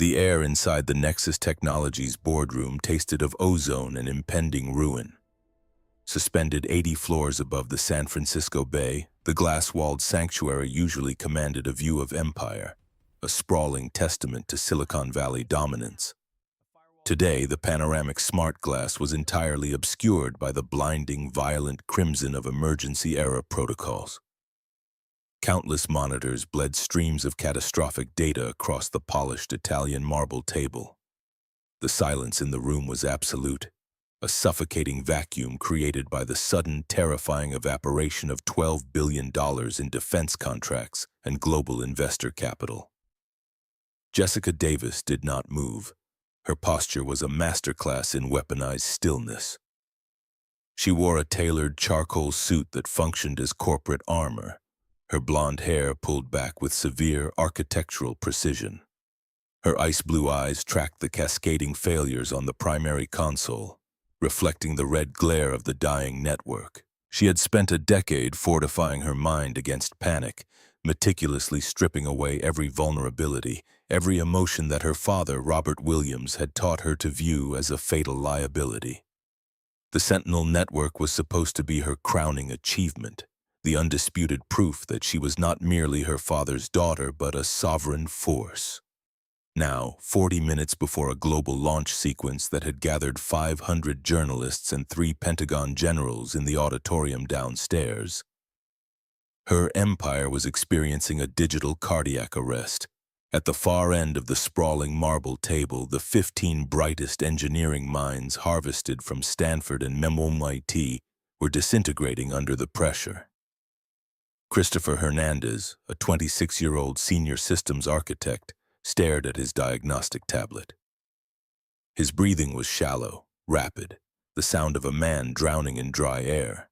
The air inside the Nexus Technologies boardroom tasted of ozone and impending ruin. Suspended 80 floors above the San Francisco Bay, the glass-walled sanctuary usually commanded a view of empire, a sprawling testament to Silicon Valley dominance. Today, the panoramic smart glass was entirely obscured by the blinding, violent crimson of emergency-era protocols. Countless monitors bled streams of catastrophic data across the polished Italian marble table. The silence in the room was absolute, a suffocating vacuum created by the sudden, terrifying evaporation of $12 billion in defense contracts and global investor capital. Jessica Davis did not move. Her posture was a masterclass in weaponized stillness. She wore a tailored charcoal suit that functioned as corporate armor, her blonde hair pulled back with severe architectural precision. Her ice-blue eyes tracked the cascading failures on the primary console, reflecting the red glare of the dying network. She had spent a decade fortifying her mind against panic, meticulously stripping away every vulnerability, every emotion that her father, Robert Williams, had taught her to view as a fatal liability. The Sentinel network was supposed to be her crowning achievement, the undisputed proof that she was not merely her father's daughter but a sovereign force. Now, 40 minutes before a global launch sequence that had gathered 500 journalists and 3 Pentagon generals in the auditorium downstairs, her empire was experiencing a digital cardiac arrest. At the far end of the sprawling marble table, the 15 brightest engineering minds harvested from Stanford and MIT were disintegrating under the pressure. Christopher Hernandez, a 26-year-old senior systems architect, stared at his diagnostic tablet. His breathing was shallow, rapid, the sound of a man drowning in dry air.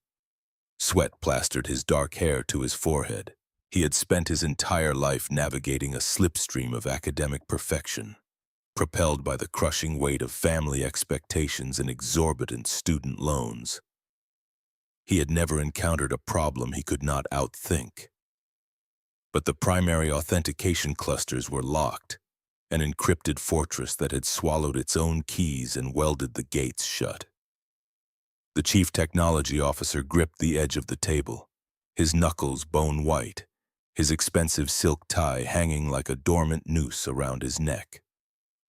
Sweat plastered his dark hair to his forehead. He had spent his entire life navigating a slipstream of academic perfection, propelled by the crushing weight of family expectations and exorbitant student loans. He had never encountered a problem he could not outthink. But the primary authentication clusters were locked, an encrypted fortress that had swallowed its own keys and welded the gates shut. The chief technology officer gripped the edge of the table, his knuckles bone white, his expensive silk tie hanging like a dormant noose around his neck.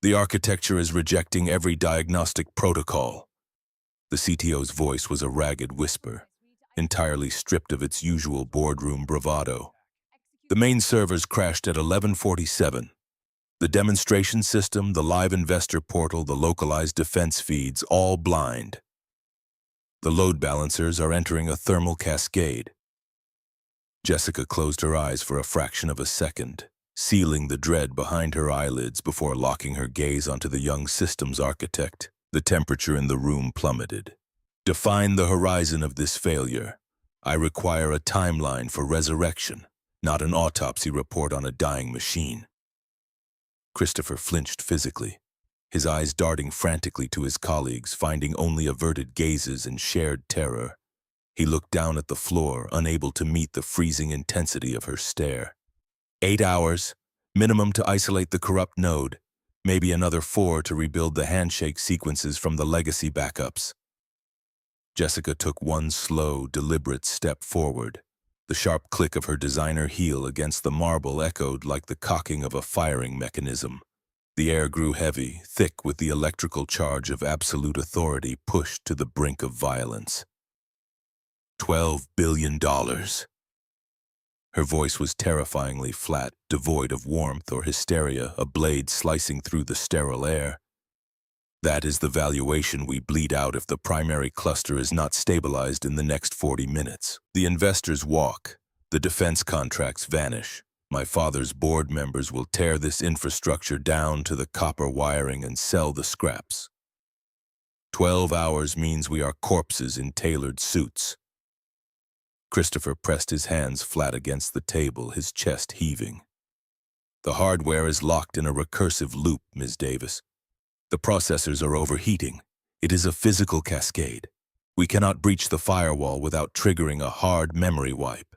"The architecture is rejecting every diagnostic protocol." The CTO's voice was a ragged whisper, entirely stripped of its usual boardroom bravado. "The main servers crashed at 11:47. The demonstration system, the live investor portal, the localized defense feeds, all blind. The load balancers are entering a thermal cascade." Jessica closed her eyes for a fraction of a second, sealing the dread behind her eyelids before locking her gaze onto the young systems architect. The temperature in the room plummeted. "Define the horizon of this failure. I require a timeline for resurrection, not an autopsy report on a dying machine." Christopher flinched physically, his eyes darting frantically to his colleagues, finding only averted gazes and shared terror. He looked down at the floor, unable to meet the freezing intensity of her stare. 8 hours, minimum to isolate the corrupt node, maybe another 4 to rebuild the handshake sequences from the legacy backups. Jessica took one slow, deliberate step forward. The sharp click of her designer heel against the marble echoed like the cocking of a firing mechanism. The air grew heavy, thick with the electrical charge of absolute authority pushed to the brink of violence. $12 billion. Her voice was terrifyingly flat, devoid of warmth or hysteria, a blade slicing through the sterile air. "That is the valuation we bleed out if the primary cluster is not stabilized in the next 40 minutes. The investors walk, the defense contracts vanish. My father's board members will tear this infrastructure down to the copper wiring and sell the scraps. 12 hours means we are corpses in tailored suits." Christopher pressed his hands flat against the table, his chest heaving. "The hardware is locked in a recursive loop, Ms. Davis. The processors are overheating. It is a physical cascade. We cannot breach the firewall without triggering a hard memory wipe."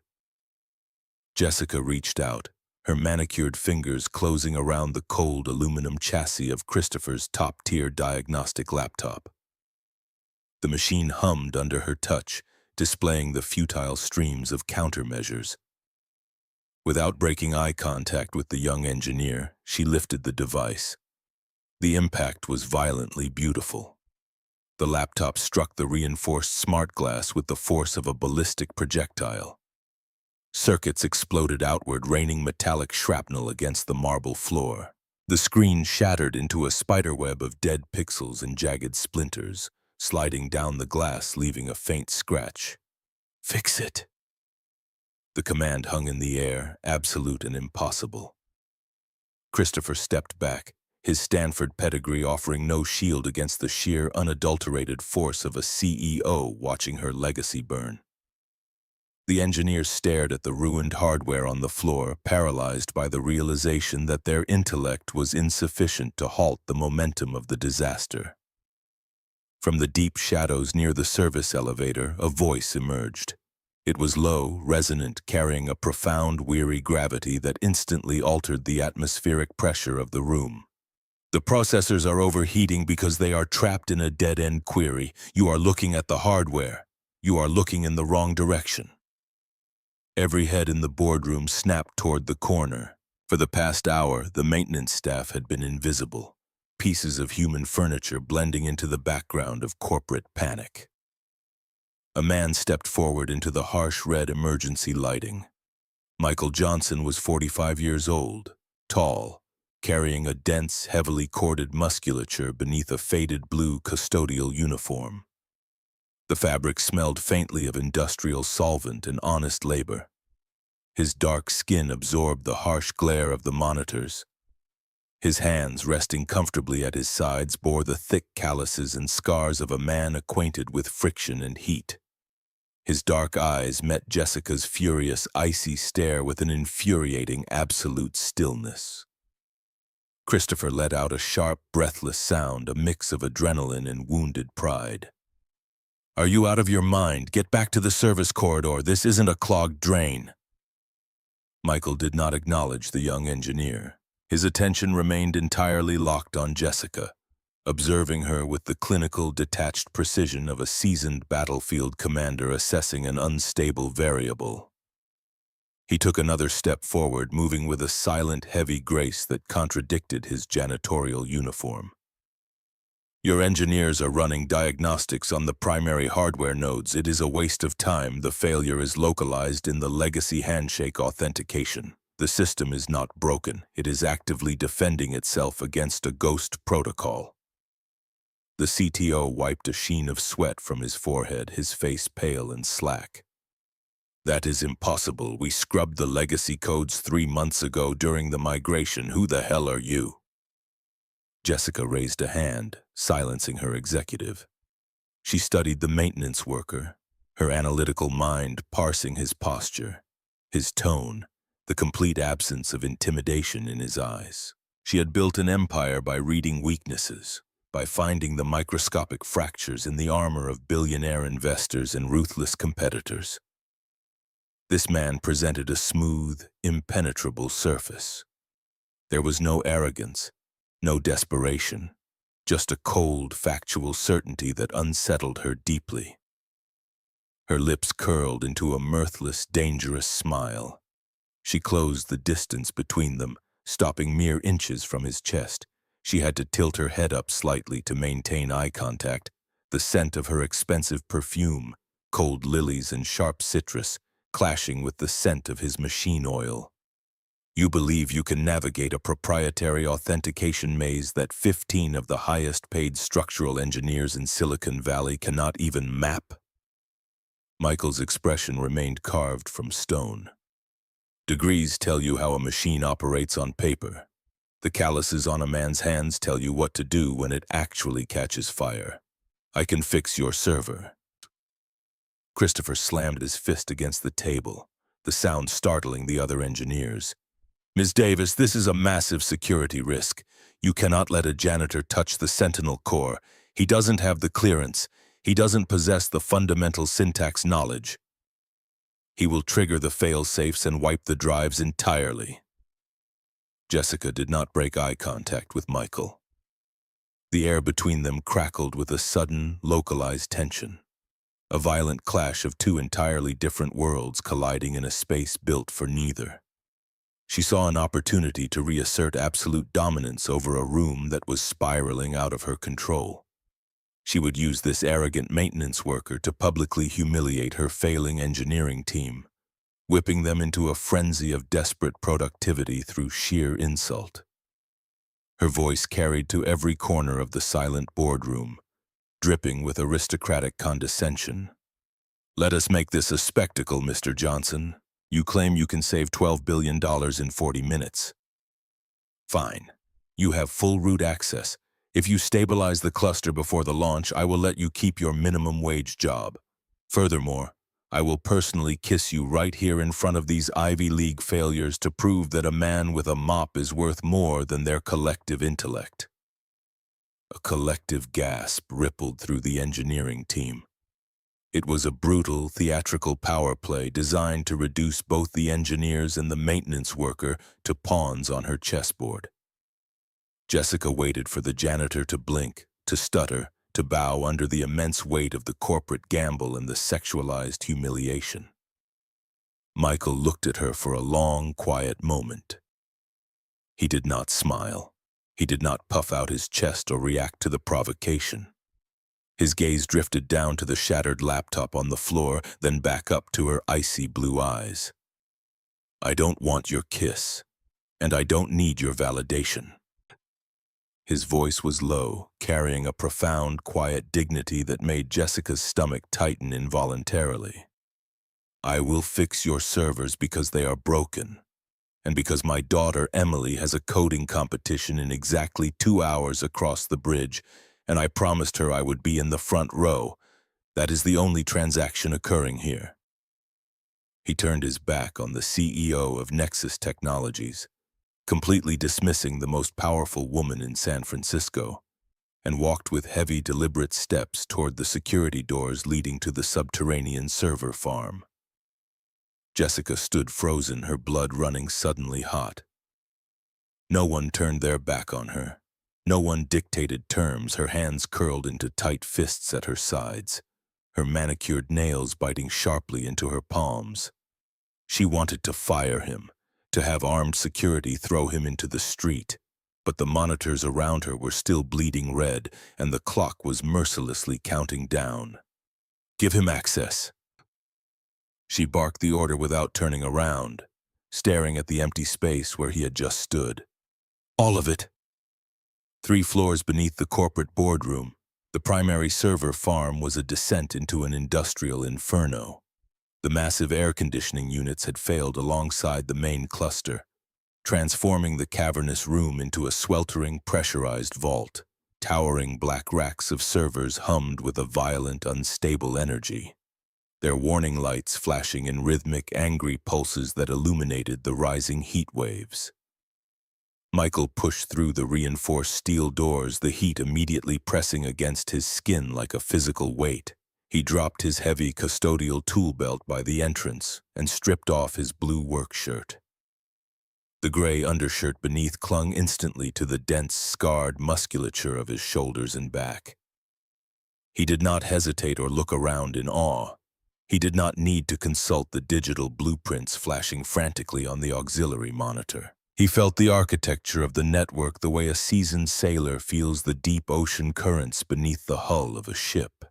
Jessica reached out, her manicured fingers closing around the cold aluminum chassis of Christopher's top-tier diagnostic laptop. The machine hummed under her touch, displaying the futile streams of countermeasures. Without breaking eye contact with the young engineer, she lifted the device. The impact was violently beautiful. The laptop struck the reinforced smart glass with the force of a ballistic projectile. Circuits exploded outward, raining metallic shrapnel against the marble floor. The screen shattered into a spiderweb of dead pixels and jagged splinters, sliding down the glass, leaving a faint scratch. "Fix it." The command hung in the air, absolute and impossible. Christopher stepped back, his Stanford pedigree offering no shield against the sheer, unadulterated force of a CEO watching her legacy burn. The engineers stared at the ruined hardware on the floor, paralyzed by the realization that their intellect was insufficient to halt the momentum of the disaster. From the deep shadows near the service elevator, a voice emerged. It was low, resonant, carrying a profound, weary gravity that instantly altered the atmospheric pressure of the room. "The processors are overheating because they are trapped in a dead-end query. You are looking at the hardware. You are looking in the wrong direction." Every head in the boardroom snapped toward the corner. For the past hour, the maintenance staff had been invisible, pieces of human furniture blending into the background of corporate panic. A man stepped forward into the harsh red emergency lighting. Michael Johnson was 45 years old, tall, carrying a dense, heavily corded musculature beneath a faded blue custodial uniform. The fabric smelled faintly of industrial solvent and honest labor. His dark skin absorbed the harsh glare of the monitors. His hands, resting comfortably at his sides, bore the thick calluses and scars of a man acquainted with friction and heat. His dark eyes met Jessica's furious, icy stare with an infuriating, absolute stillness. Christopher let out a sharp, breathless sound, a mix of adrenaline and wounded pride. "Are you out of your mind? Get back to the service corridor. This isn't a clogged drain." Michael did not acknowledge the young engineer. His attention remained entirely locked on Jessica, observing her with the clinical, detached precision of a seasoned battlefield commander assessing an unstable variable. He took another step forward, moving with a silent, heavy grace that contradicted his janitorial uniform. "Your engineers are running diagnostics on the primary hardware nodes. It is a waste of time. The failure is localized in the legacy handshake authentication. The system is not broken. It is actively defending itself against a ghost protocol." The CTO wiped a sheen of sweat from his forehead, his face pale and slack. "That is impossible. We scrubbed the legacy codes 3 months ago during the migration. Who the hell are you?" Jessica raised a hand, silencing her executive. She studied the maintenance worker, her analytical mind parsing his posture, his tone, the complete absence of intimidation in his eyes. She had built an empire by reading weaknesses, by finding the microscopic fractures in the armor of billionaire investors and ruthless competitors. This man presented a smooth, impenetrable surface. There was no arrogance, no desperation, just a cold, factual certainty that unsettled her deeply. Her lips curled into a mirthless, dangerous smile. She closed the distance between them, stopping mere inches from his chest. She had to tilt her head up slightly to maintain eye contact. The scent of her expensive perfume, cold lilies and sharp citrus, clashing with the scent of his machine oil. "You believe you can navigate a proprietary authentication maze that 15 of the highest-paid structural engineers in Silicon Valley cannot even map?" Michael's expression remained carved from stone. "Degrees tell you how a machine operates on paper. The calluses on a man's hands tell you what to do when it actually catches fire. I can fix your server." Christopher slammed his fist against the table, the sound startling the other engineers. "Ms. Davis, this is a massive security risk. You cannot let a janitor touch the Sentinel core. He doesn't have the clearance. He doesn't possess the fundamental syntax knowledge. He will trigger the fail-safes and wipe the drives entirely." Jessica did not break eye contact with Michael. The air between them crackled with a sudden, localized tension, a violent clash of two entirely different worlds colliding in a space built for neither. She saw an opportunity to reassert absolute dominance over a room that was spiraling out of her control. She would use this arrogant maintenance worker to publicly humiliate her failing engineering team, whipping them into a frenzy of desperate productivity through sheer insult. Her voice carried to every corner of the silent boardroom, dripping with aristocratic condescension. "Let us make this a spectacle, Mr. Johnson. You claim you can save $12 billion in 40 minutes. Fine. You have full root access. If you stabilize the cluster before the launch, I will let you keep your minimum wage job. Furthermore, I will personally kiss you right here in front of these Ivy League failures to prove that a man with a mop is worth more than their collective intellect." A collective gasp rippled through the engineering team. It was a brutal, theatrical power play designed to reduce both the engineers and the maintenance worker to pawns on her chessboard. Jessica waited for the janitor to blink, to stutter, to bow under the immense weight of the corporate gamble and the sexualized humiliation. Michael looked at her for a long, quiet moment. He did not smile. He did not puff out his chest or react to the provocation. His gaze drifted down to the shattered laptop on the floor, then back up to her icy blue eyes. "I don't want your kiss, and I don't need your validation." His voice was low, carrying a profound, quiet dignity that made Jessica's stomach tighten involuntarily. "I will fix your servers because they are broken, and because my daughter Emily has a coding competition in exactly 2 hours across the bridge, and I promised her I would be in the front row. That is the only transaction occurring here." He turned his back on the CEO of Nexus Technologies, completely dismissing the most powerful woman in San Francisco, and walked with heavy, deliberate steps toward the security doors leading to the subterranean server farm. Jessica stood frozen, her blood running suddenly hot. No one turned their back on her. No one dictated terms, her hands curled into tight fists at her sides, her manicured nails biting sharply into her palms. She wanted to fire him, to have armed security throw him into the street, but the monitors around her were still bleeding red, and the clock was mercilessly counting down. "Give him access." She barked the order without turning around, staring at the empty space where he had just stood. "All of it." 3 floors beneath the corporate boardroom, the primary server farm was a descent into an industrial inferno. The massive air conditioning units had failed alongside the main cluster, transforming the cavernous room into a sweltering, pressurized vault. Towering black racks of servers hummed with a violent, unstable energy, their warning lights flashing in rhythmic, angry pulses that illuminated the rising heat waves. Michael pushed through the reinforced steel doors, the heat immediately pressing against his skin like a physical weight. He dropped his heavy custodial tool belt by the entrance and stripped off his blue work shirt. The gray undershirt beneath clung instantly to the dense, scarred musculature of his shoulders and back. He did not hesitate or look around in awe. He did not need to consult the digital blueprints flashing frantically on the auxiliary monitor. He felt the architecture of the network the way a seasoned sailor feels the deep ocean currents beneath the hull of a ship.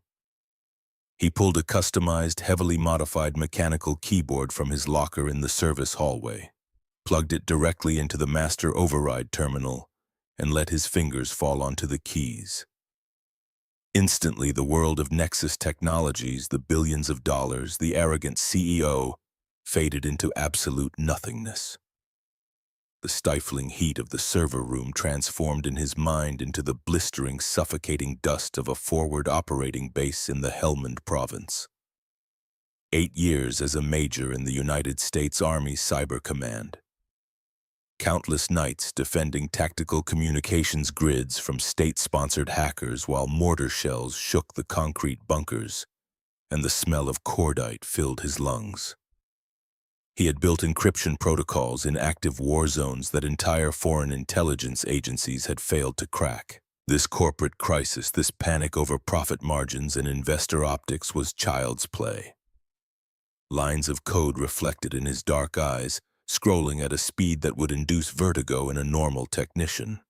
He pulled a customized, heavily modified mechanical keyboard from his locker in the service hallway, plugged it directly into the master override terminal, and let his fingers fall onto the keys. Instantly, the world of Nexus Technologies, the billions of dollars, the arrogant CEO, faded into absolute nothingness. The stifling heat of the server room transformed in his mind into the blistering, suffocating dust of a forward operating base in the Helmand province. 8 years as a major in the United States Army Cyber Command. Countless nights defending tactical communications grids from state-sponsored hackers while mortar shells shook the concrete bunkers, and the smell of cordite filled his lungs. He had built encryption protocols in active war zones that entire foreign intelligence agencies had failed to crack. This corporate crisis, this panic over profit margins and investor optics was child's play. Lines of code reflected in his dark eyes, scrolling at a speed that would induce vertigo in a normal technician.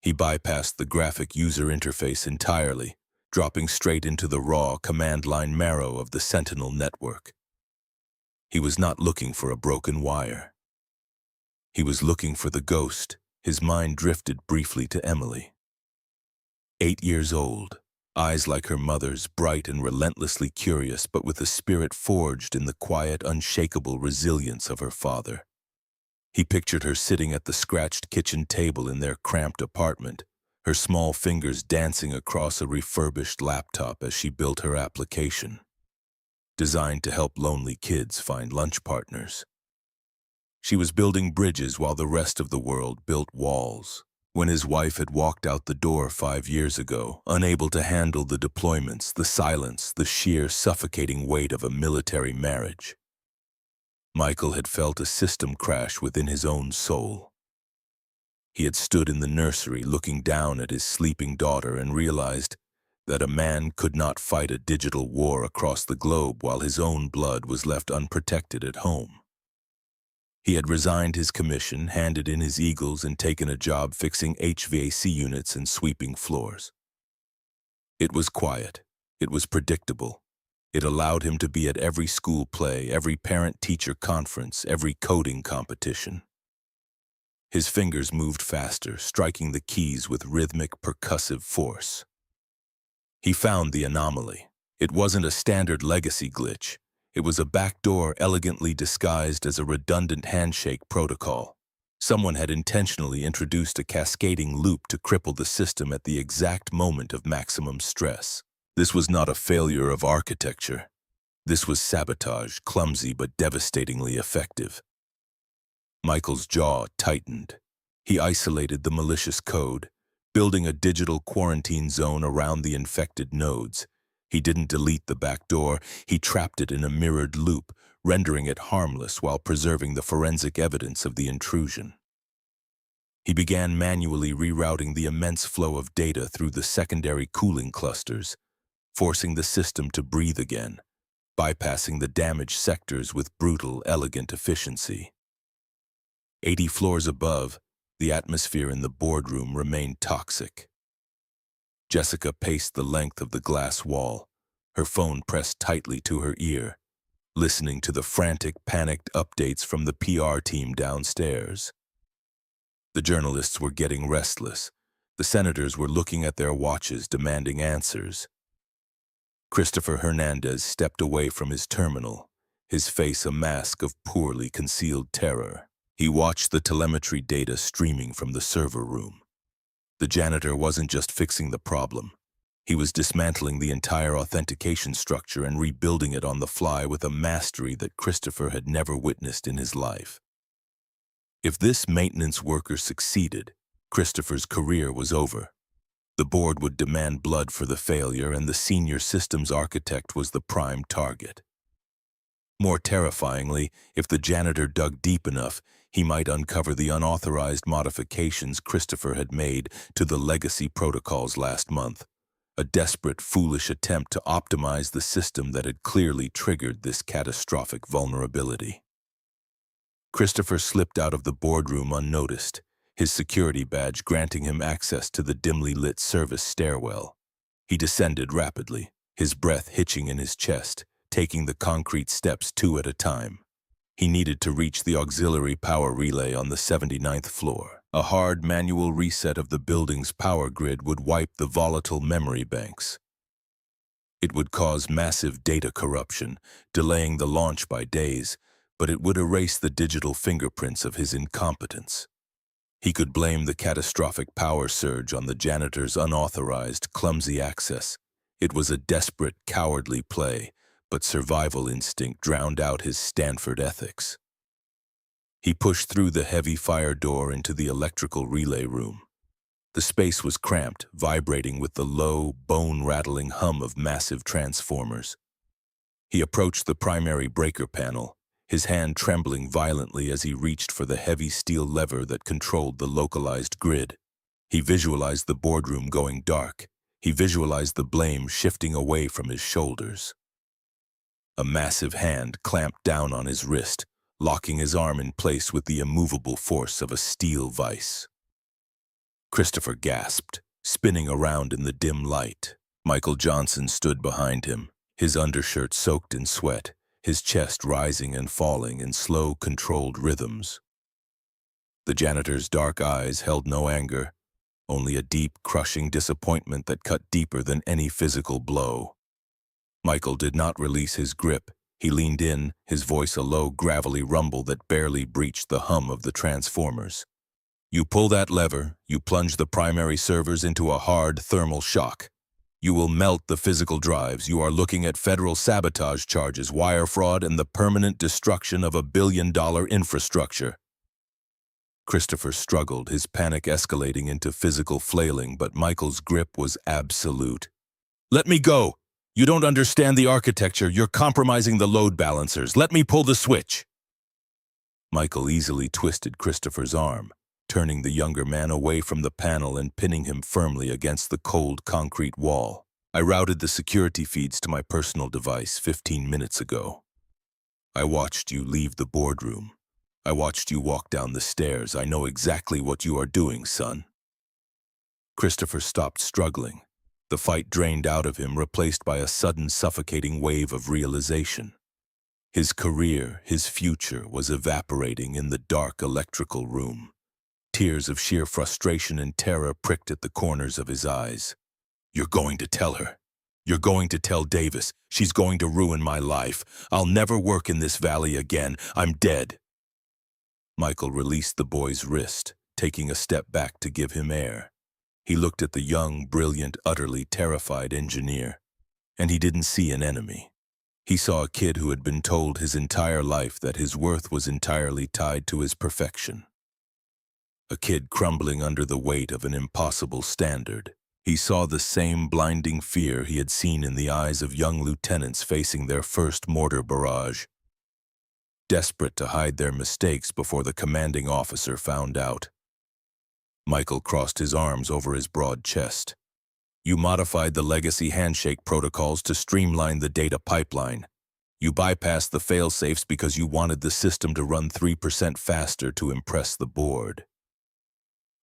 He bypassed the graphic user interface entirely, dropping straight into the raw command line marrow of the Sentinel network. He was not looking for a broken wire. He was looking for the ghost. His mind drifted briefly to Emily. 8 years old, eyes like her mother's, bright and relentlessly curious, but with a spirit forged in the quiet, unshakable resilience of her father. He pictured her sitting at the scratched kitchen table in their cramped apartment, her small fingers dancing across a refurbished laptop as she built her application, designed to help lonely kids find lunch partners. She was building bridges while the rest of the world built walls. When his wife had walked out the door 5 years ago, unable to handle the deployments, the silence, the sheer suffocating weight of a military marriage, Michael had felt a system crash within his own soul. He had stood in the nursery looking down at his sleeping daughter and realized that a man could not fight a digital war across the globe while his own blood was left unprotected at home. He had resigned his commission, handed in his eagles, and taken a job fixing HVAC units and sweeping floors. It was quiet. It was predictable. It allowed him to be at every school play, every parent-teacher conference, every coding competition. His fingers moved faster, striking the keys with rhythmic, percussive force. He found the anomaly. It wasn't a standard legacy glitch. It was a backdoor elegantly disguised as a redundant handshake protocol. Someone had intentionally introduced a cascading loop to cripple the system at the exact moment of maximum stress. This was not a failure of architecture. This was sabotage, clumsy but devastatingly effective. Michael's jaw tightened. He isolated the malicious code, building a digital quarantine zone around the infected nodes. He didn't delete the backdoor, he trapped it in a mirrored loop, rendering it harmless while preserving the forensic evidence of the intrusion. He began manually rerouting the immense flow of data through the secondary cooling clusters, forcing the system to breathe again, bypassing the damaged sectors with brutal, elegant efficiency. 80 floors above, the atmosphere in the boardroom remained toxic. Jessica paced the length of the glass wall, her phone pressed tightly to her ear, listening to the frantic, panicked updates from the PR team downstairs. The journalists were getting restless. The senators were looking at their watches, demanding answers. Christopher Hernandez stepped away from his terminal, his face a mask of poorly concealed terror. He watched the telemetry data streaming from the server room. The janitor wasn't just fixing the problem. He was dismantling the entire authentication structure and rebuilding it on the fly with a mastery that Christopher had never witnessed in his life. If this maintenance worker succeeded, Christopher's career was over. The board would demand blood for the failure, and the senior systems architect was the prime target. More terrifyingly, if the janitor dug deep enough, he might uncover the unauthorized modifications Christopher had made to the legacy protocols last month, a desperate, foolish attempt to optimize the system that had clearly triggered this catastrophic vulnerability. Christopher slipped out of the boardroom unnoticed, his security badge granting him access to the dimly lit service stairwell. He descended rapidly, his breath hitching in his chest, taking the concrete steps 2 at a time. He needed to reach the auxiliary power relay on the 79th floor. A hard manual reset of the building's power grid would wipe the volatile memory banks. It would cause massive data corruption, delaying the launch by days, but it would erase the digital fingerprints of his incompetence. He could blame the catastrophic power surge on the janitor's unauthorized, clumsy access. It was a desperate, cowardly play, but survival instinct drowned out his Stanford ethics. He pushed through the heavy fire door into the electrical relay room. The space was cramped, vibrating with the low, bone-rattling hum of massive transformers. He approached the primary breaker panel, his hand trembling violently as he reached for the heavy steel lever that controlled the localized grid. He visualized the boardroom going dark. He visualized the blame shifting away from his shoulders. A massive hand clamped down on his wrist, locking his arm in place with the immovable force of a steel vise. Christopher gasped, spinning around in the dim light. Michael Johnson stood behind him, his undershirt soaked in sweat, his chest rising and falling in slow, controlled rhythms. The janitor's dark eyes held no anger, only a deep, crushing disappointment that cut deeper than any physical blow. Michael did not release his grip. He leaned in, his voice a low, gravelly rumble that barely breached the hum of the transformers. You pull that lever, you plunge the primary servers into a hard thermal shock. You will melt the physical drives. You are looking at federal sabotage charges, wire fraud, and the permanent destruction of $1 billion infrastructure. Christopher struggled, his panic escalating into physical flailing, but Michael's grip was absolute. Let me go! You don't understand the architecture. You're compromising the load balancers. Let me pull the switch. Michael easily twisted Christopher's arm, turning the younger man away from the panel and pinning him firmly against the cold concrete wall. I routed the security feeds to my personal device 15 minutes ago. I watched you leave the boardroom. I watched you walk down the stairs. I know exactly what you are doing, son. Christopher stopped struggling. The fight drained out of him, replaced by a sudden suffocating wave of realization. His career, his future, was evaporating in the dark electrical room. Tears of sheer frustration and terror pricked at the corners of his eyes. You're going to tell her. You're going to tell Davis. She's going to ruin my life. I'll never work in this valley again. I'm dead. Michael released the boy's wrist, taking a step back to give him air. He looked at the young, brilliant, utterly terrified engineer, and he didn't see an enemy. He saw a kid who had been told his entire life that his worth was entirely tied to his perfection. A kid crumbling under the weight of an impossible standard. He saw the same blinding fear he had seen in the eyes of young lieutenants facing their first mortar barrage, desperate to hide their mistakes before the commanding officer found out. Michael crossed his arms over his broad chest. You modified the legacy handshake protocols to streamline the data pipeline. You bypassed the fail-safes because you wanted the system to run 3% faster to impress the board.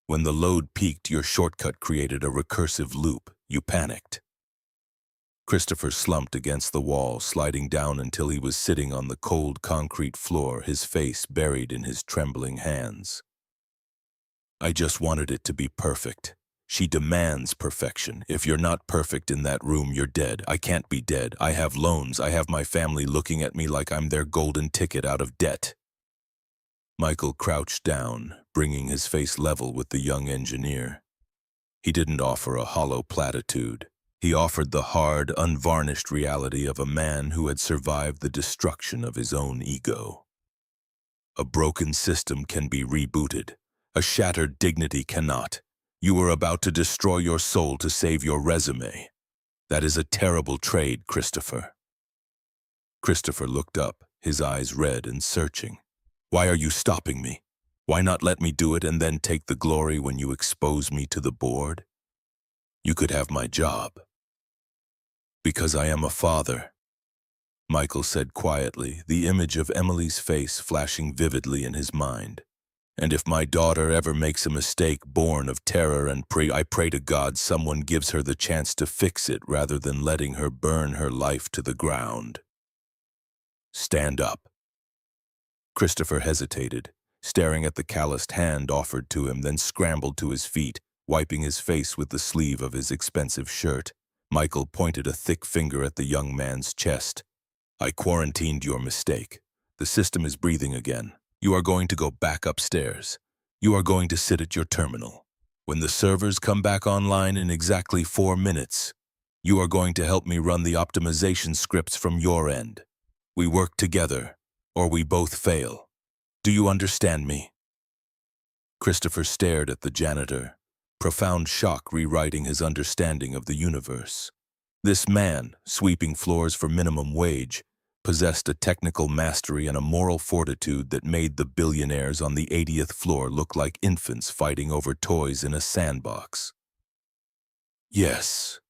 When the load peaked, your shortcut created a recursive loop. You panicked. Christopher slumped against the wall, sliding down until he was sitting on the cold concrete floor, his face buried in his trembling hands. I just wanted it to be perfect. She demands perfection. If you're not perfect in that room, you're dead. I can't be dead. I have loans. I have my family looking at me like I'm their golden ticket out of debt. Michael crouched down, bringing his face level with the young engineer. He didn't offer a hollow platitude. He offered the hard, unvarnished reality of a man who had survived the destruction of his own ego. A broken system can be rebooted. A shattered dignity cannot. You were about to destroy your soul to save your resume. That is a terrible trade, Christopher. Christopher looked up, his eyes red and searching. Why are you stopping me? Why not let me do it and then take the glory when you expose me to the board? You could have my job. Because I am a father, Michael said quietly, the image of Emily's face flashing vividly in his mind. And if my daughter ever makes a mistake born of terror and I pray to God someone gives her the chance to fix it rather than letting her burn her life to the ground. Stand up. Christopher hesitated, staring at the calloused hand offered to him, then scrambled to his feet, wiping his face with the sleeve of his expensive shirt. Michael pointed a thick finger at the young man's chest. I quarantined your mistake. The system is breathing again. You are going to go back upstairs. You are going to sit at your terminal. When the servers come back online in exactly 4 minutes, you are going to help me run the optimization scripts from your end. We work together, or we both fail. Do you understand me? Christopher stared at the janitor, profound shock rewriting his understanding of the universe. This man, sweeping floors for minimum wage, possessed a technical mastery and a moral fortitude that made the billionaires on the 80th floor look like infants fighting over toys in a sandbox. "Yes,"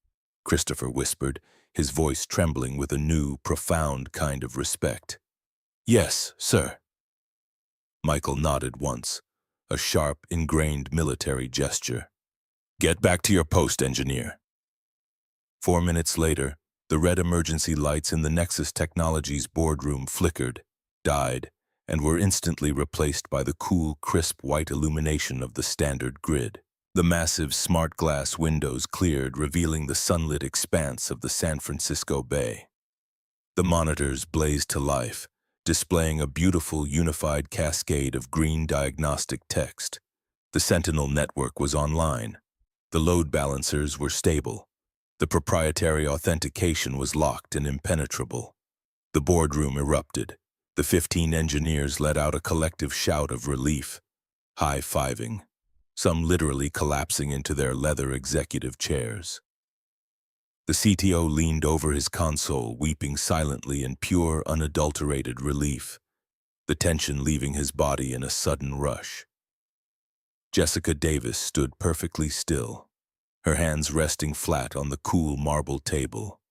Christopher whispered, his voice trembling with a new, profound kind of respect. "Yes, sir." Michael nodded once, a sharp, ingrained military gesture. "Get back to your post, engineer." 4 minutes later, the red emergency lights in the Nexus Technologies boardroom flickered, died, and were instantly replaced by the cool, crisp white illumination of the standard grid. The massive smart glass windows cleared, revealing the sunlit expanse of the San Francisco Bay. The monitors blazed to life, displaying a beautiful, unified cascade of green diagnostic text. The Sentinel network was online. The load balancers were stable. The proprietary authentication was locked and impenetrable. The boardroom erupted. The 15 engineers let out a collective shout of relief, high-fiving, some literally collapsing into their leather executive chairs. The CTO leaned over his console, weeping silently in pure, unadulterated relief, the tension leaving his body in a sudden rush. Jessica Davis stood perfectly still, her hands resting flat on the cool marble table.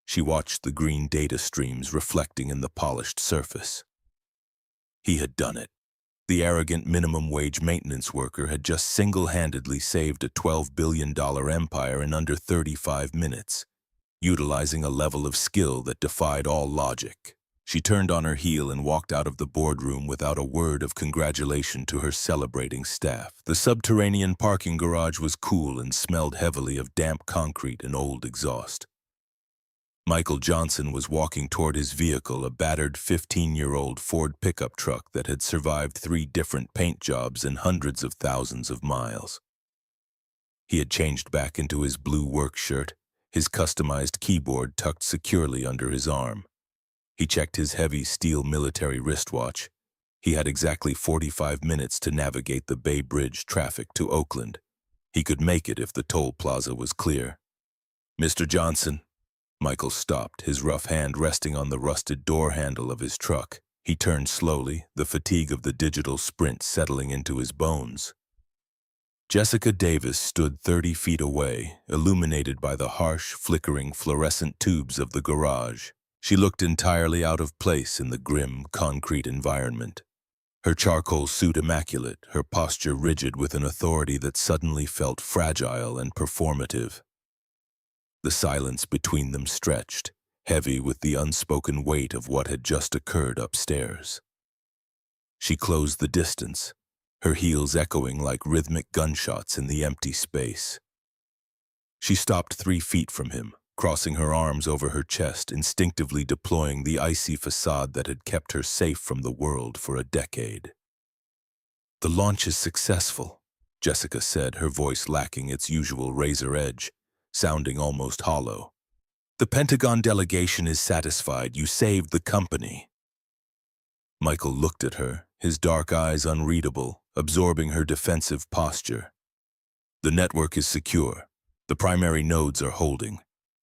She watched the green data streams reflecting in the polished surface. He had done it. The arrogant minimum wage maintenance worker had just single-handedly saved a $12 billion empire in under 35 minutes, utilizing a level of skill that defied all logic. She turned on her heel and walked out of the boardroom without a word of congratulation to her celebrating staff. The subterranean parking garage was cool and smelled heavily of damp concrete and old exhaust. Michael Johnson was walking toward his vehicle, a battered 15-year-old Ford pickup truck that had survived 3 different paint jobs and hundreds of thousands of miles. He had changed back into his blue work shirt, his customized keyboard tucked securely under his arm. He checked his heavy steel military wristwatch. He had exactly 45 minutes to navigate the Bay Bridge traffic to Oakland. He could make it if the toll plaza was clear. "Mr. Johnson." Michael stopped, his rough hand resting on the rusted door handle of his truck. He turned slowly, the fatigue of the digital sprint settling into his bones. Jessica Davis stood 30 feet away, illuminated by the harsh, flickering fluorescent tubes of the garage. She looked entirely out of place in the grim, concrete environment. Her charcoal suit immaculate, her posture rigid with an authority that suddenly felt fragile and performative. The silence between them stretched, heavy with the unspoken weight of what had just occurred upstairs. She closed the distance, her heels echoing like rhythmic gunshots in the empty space. She stopped 3 feet from him, crossing her arms over her chest, instinctively deploying the icy facade that had kept her safe from the world for a decade. "The launch is successful," Jessica said, her voice lacking its usual razor edge, sounding almost hollow. "The Pentagon delegation is satisfied. You saved the company." Michael looked at her, his dark eyes unreadable, absorbing her defensive posture. "The network is secure. The primary nodes are holding.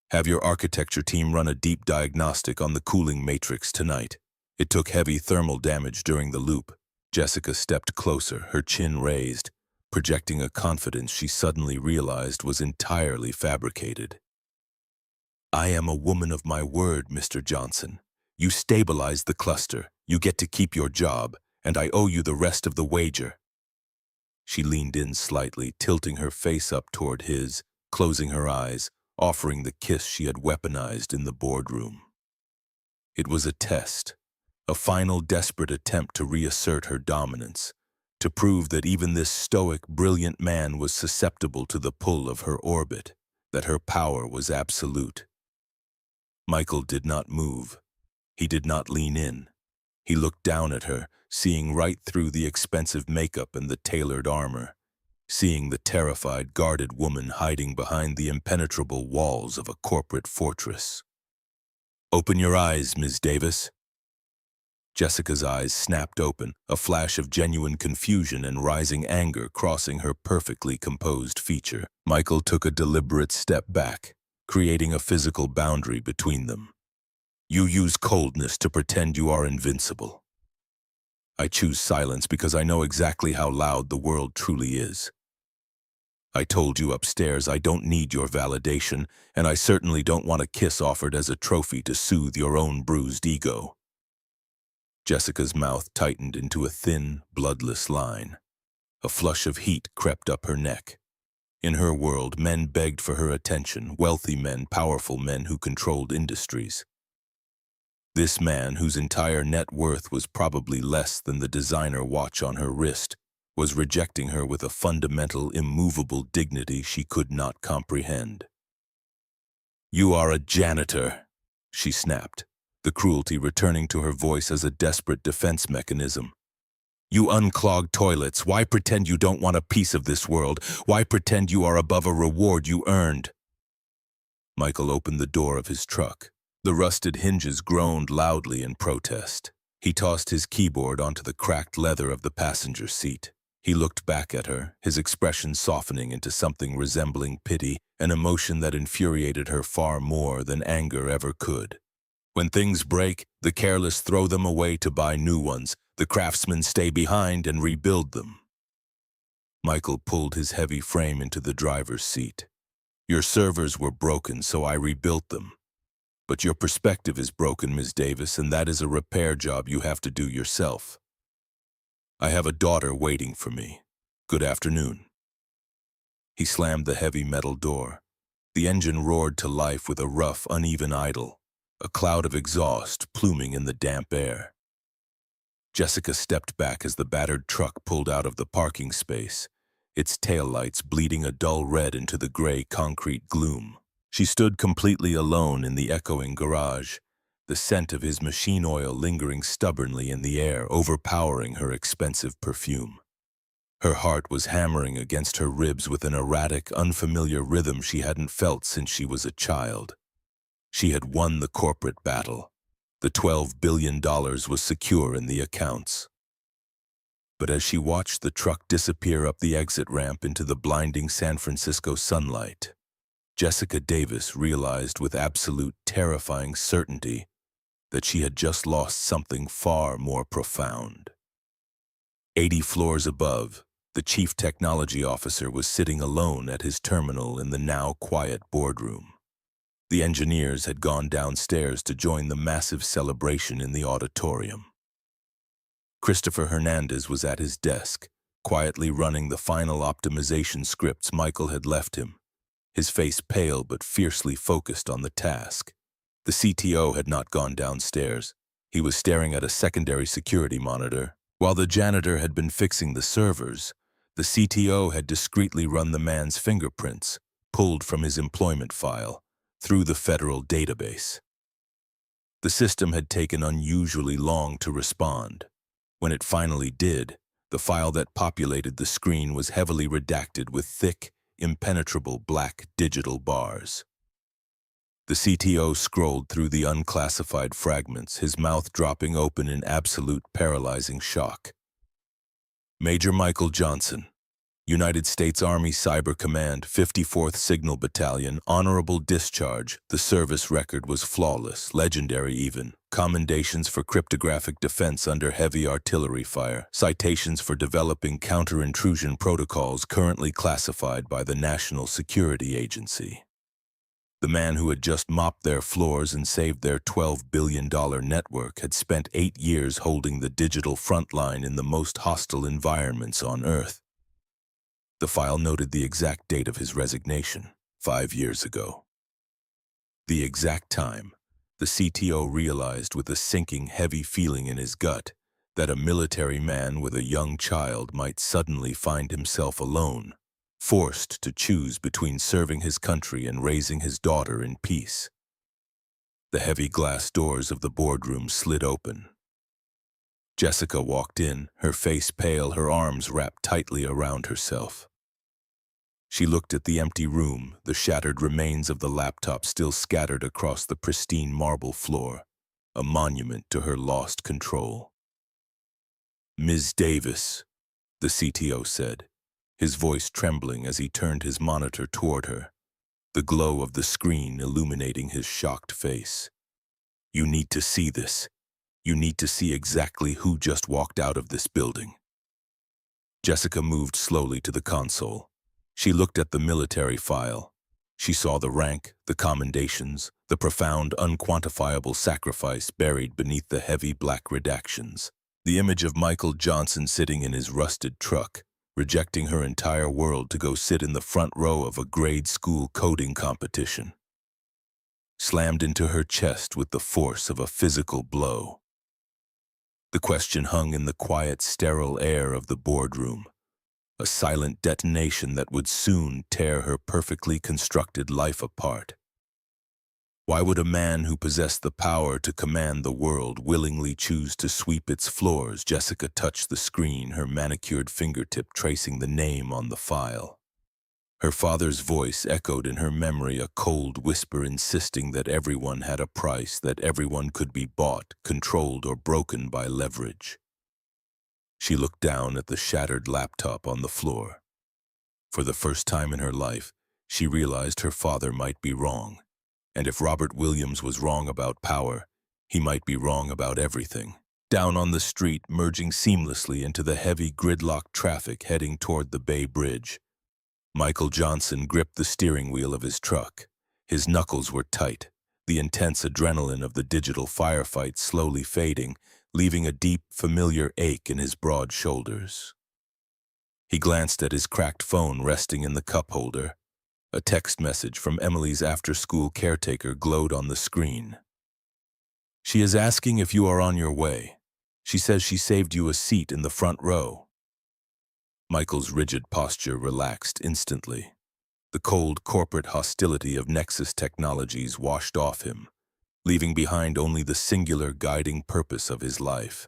Have your architecture team run a deep diagnostic on the cooling matrix tonight. It took heavy thermal damage during the loop." Jessica stepped closer, her chin raised, projecting a confidence she suddenly realized was entirely fabricated. "I am a woman of my word, Mr. Johnson. You stabilize the cluster, you get to keep your job, and I owe you the rest of the wager." She leaned in slightly, tilting her face up toward his, closing her eyes, offering the kiss she had weaponized in the boardroom. It was a test, a final desperate attempt to reassert her dominance, to prove that even this stoic, brilliant man was susceptible to the pull of her orbit, that her power was absolute. Michael did not move. He did not lean in. He looked down at her, seeing right through the expensive makeup and the tailored armor, seeing the terrified, guarded woman hiding behind the impenetrable walls of a corporate fortress. "Open your eyes, Ms. Davis." Jessica's eyes snapped open, a flash of genuine confusion and rising anger crossing her perfectly composed feature. Michael took a deliberate step back, creating a physical boundary between them. You use coldness to pretend you are invincible. I choose silence because I know exactly how loud the world truly is. I told you upstairs I don't need your validation, and I certainly don't want a kiss offered as a trophy to soothe your own bruised ego. Jessica's mouth tightened into a thin, bloodless line. A flush of heat crept up her neck. In her world, men begged for her attention, wealthy men, powerful men who controlled industries. This man, whose entire net worth was probably less than the designer watch on her wrist, was rejecting her with a fundamental, immovable dignity she could not comprehend. "You are a janitor," she snapped, the cruelty returning to her voice as a desperate defense mechanism. "You unclog toilets. Why pretend you don't want a piece of this world? Why pretend you are above a reward you earned?" Michael opened the door of his truck. The rusted hinges groaned loudly in protest. He tossed his keyboard onto the cracked leather of the passenger seat. He looked back at her, his expression softening into something resembling pity, an emotion that infuriated her far more than anger ever could. When things break, the careless throw them away to buy new ones. The craftsmen stay behind and rebuild them. Michael pulled his heavy frame into the driver's seat. "Your servers were broken, so I rebuilt them. But your perspective is broken, Ms. Davis, and that is a repair job you have to do yourself. I have a daughter waiting for me. Good afternoon." He slammed the heavy metal door. The engine roared to life with a rough, uneven idle, a cloud of exhaust pluming in the damp air. Jessica stepped back as the battered truck pulled out of the parking space, its taillights bleeding a dull red into the gray concrete gloom. She stood completely alone in the echoing garage, the scent of his machine oil lingering stubbornly in the air, overpowering her expensive perfume. Her heart was hammering against her ribs with an erratic, unfamiliar rhythm she hadn't felt since she was a child. She had won the corporate battle. The $12 billion was secure in the accounts. But as she watched the truck disappear up the exit ramp into the blinding San Francisco sunlight, Jessica Davis realized with absolute terrifying certainty that she had just lost something far more profound. 80 floors above, the chief technology officer was sitting alone at his terminal in the now quiet boardroom. The engineers had gone downstairs to join the massive celebration in the auditorium. Christopher Hernandez was at his desk, quietly running the final optimization scripts Michael had left him, his face pale but fiercely focused on the task. The CTO had not gone downstairs. He was staring at a secondary security monitor. While the janitor had been fixing the servers, the CTO had discreetly run the man's fingerprints, pulled from his employment file, through the federal database. The system had taken unusually long to respond. When it finally did, the file that populated the screen was heavily redacted with thick, impenetrable black digital bars. The CTO scrolled through the unclassified fragments, his mouth dropping open in absolute paralyzing shock. "Major Michael Johnson, United States Army Cyber Command, 54th Signal Battalion, honorable discharge. The service record was flawless, legendary even. Commendations for cryptographic defense under heavy artillery fire. Citations for developing counter-intrusion protocols currently classified by the National Security Agency." The man who had just mopped their floors and saved their $12 billion network had spent 8 years holding the digital front line in the most hostile environments on Earth. The file noted the exact date of his resignation, 5 years ago. The exact time, the CTO realized with a sinking, heavy feeling in his gut that a military man with a young child might suddenly find himself alone, forced to choose between serving his country and raising his daughter in peace. The heavy glass doors of the boardroom slid open. Jessica walked in, her face pale, her arms wrapped tightly around herself. She looked at the empty room, the shattered remains of the laptop still scattered across the pristine marble floor, a monument to her lost control. "Ms. Davis," the CTO said, his voice trembling as he turned his monitor toward her, the glow of the screen illuminating his shocked face. You need to see this. You need to see exactly who just walked out of this building. Jessica moved slowly to the console. She looked at the military file. She saw the rank, the commendations, the profound, unquantifiable sacrifice buried beneath the heavy black redactions. The image of Michael Johnson sitting in his rusted truck, rejecting her entire world to go sit in the front row of a grade school coding competition, slammed into her chest with the force of a physical blow. The question hung in the quiet, sterile air of the boardroom, a silent detonation that would soon tear her perfectly constructed life apart. Why would a man who possessed the power to command the world willingly choose to sweep its floors? Jessica touched the screen, her manicured fingertip tracing the name on the file. Her father's voice echoed in her memory, a cold whisper insisting that everyone had a price, that everyone could be bought, controlled, or broken by leverage. She looked down at the shattered laptop on the floor. For the first time in her life, she realized her father might be wrong. And if Robert Williams was wrong about power, he might be wrong about everything. Down on the street, merging seamlessly into the heavy gridlock traffic heading toward the Bay Bridge, Michael Johnson gripped the steering wheel of his truck. His knuckles were tight, the intense adrenaline of the digital firefight slowly fading, leaving a deep, familiar ache in his broad shoulders. He glanced at his cracked phone resting in the cup holder. A text message from Emily's after-school caretaker glowed on the screen. "She is asking if you are on your way. She says she saved you a seat in the front row." Michael's rigid posture relaxed instantly. The cold corporate hostility of Nexus Technologies washed off him, leaving behind only the singular guiding purpose of his life.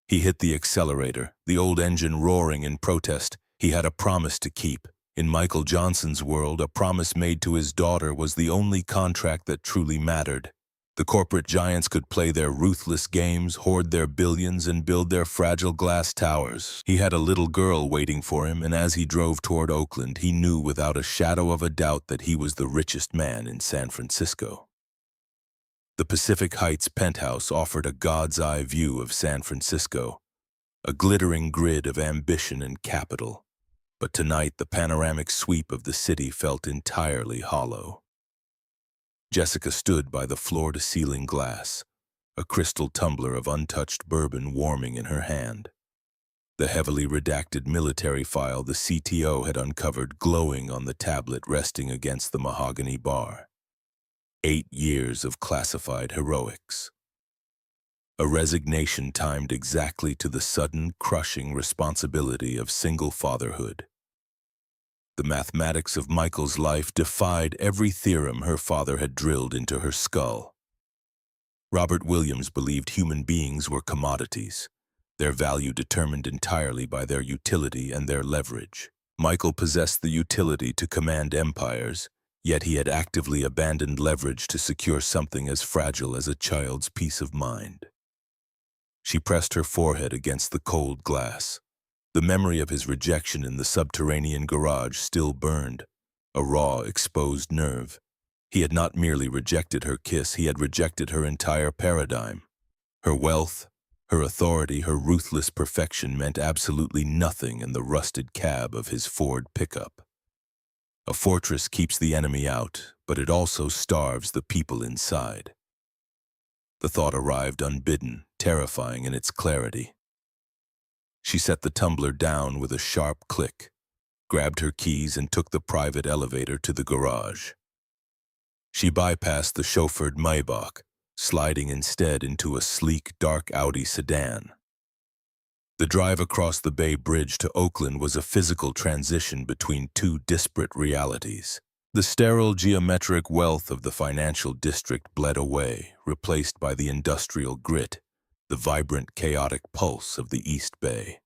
He hit the accelerator, the old engine roaring in protest. He had a promise to keep. In Michael Johnson's world, a promise made to his daughter was the only contract that truly mattered. The corporate giants could play their ruthless games, hoard their billions, and build their fragile glass towers. He had a little girl waiting for him, and as he drove toward Oakland, he knew without a shadow of a doubt that he was the richest man in San Francisco. The Pacific Heights penthouse offered a god's-eye view of San Francisco, a glittering grid of ambition and capital. But tonight, the panoramic sweep of the city felt entirely hollow. Jessica stood by the floor-to-ceiling glass, a crystal tumbler of untouched bourbon warming in her hand. The heavily redacted military file the CTO had uncovered glowing on the tablet resting against the mahogany bar. 8 years of classified heroics. A resignation timed exactly to the sudden, crushing responsibility of single fatherhood. The mathematics of Michael's life defied every theorem her father had drilled into her skull. Robert Williams believed human beings were commodities, their value determined entirely by their utility and their leverage. Michael possessed the utility to command empires, yet he had actively abandoned leverage to secure something as fragile as a child's peace of mind. She pressed her forehead against the cold glass. The memory of his rejection in the subterranean garage still burned, a raw, exposed nerve. He had not merely rejected her kiss, he had rejected her entire paradigm. Her wealth, her authority, her ruthless perfection meant absolutely nothing in the rusted cab of his Ford pickup. A fortress keeps the enemy out, but it also starves the people inside. The thought arrived unbidden, terrifying in its clarity. She set the tumbler down with a sharp click, grabbed her keys and took the private elevator to the garage. She bypassed the chauffeured Maybach, sliding instead into a sleek, dark Audi sedan. The drive across the Bay Bridge to Oakland was a physical transition between two disparate realities. The sterile geometric wealth of the financial district bled away, replaced by the industrial grit, the vibrant, chaotic pulse of the East Bay.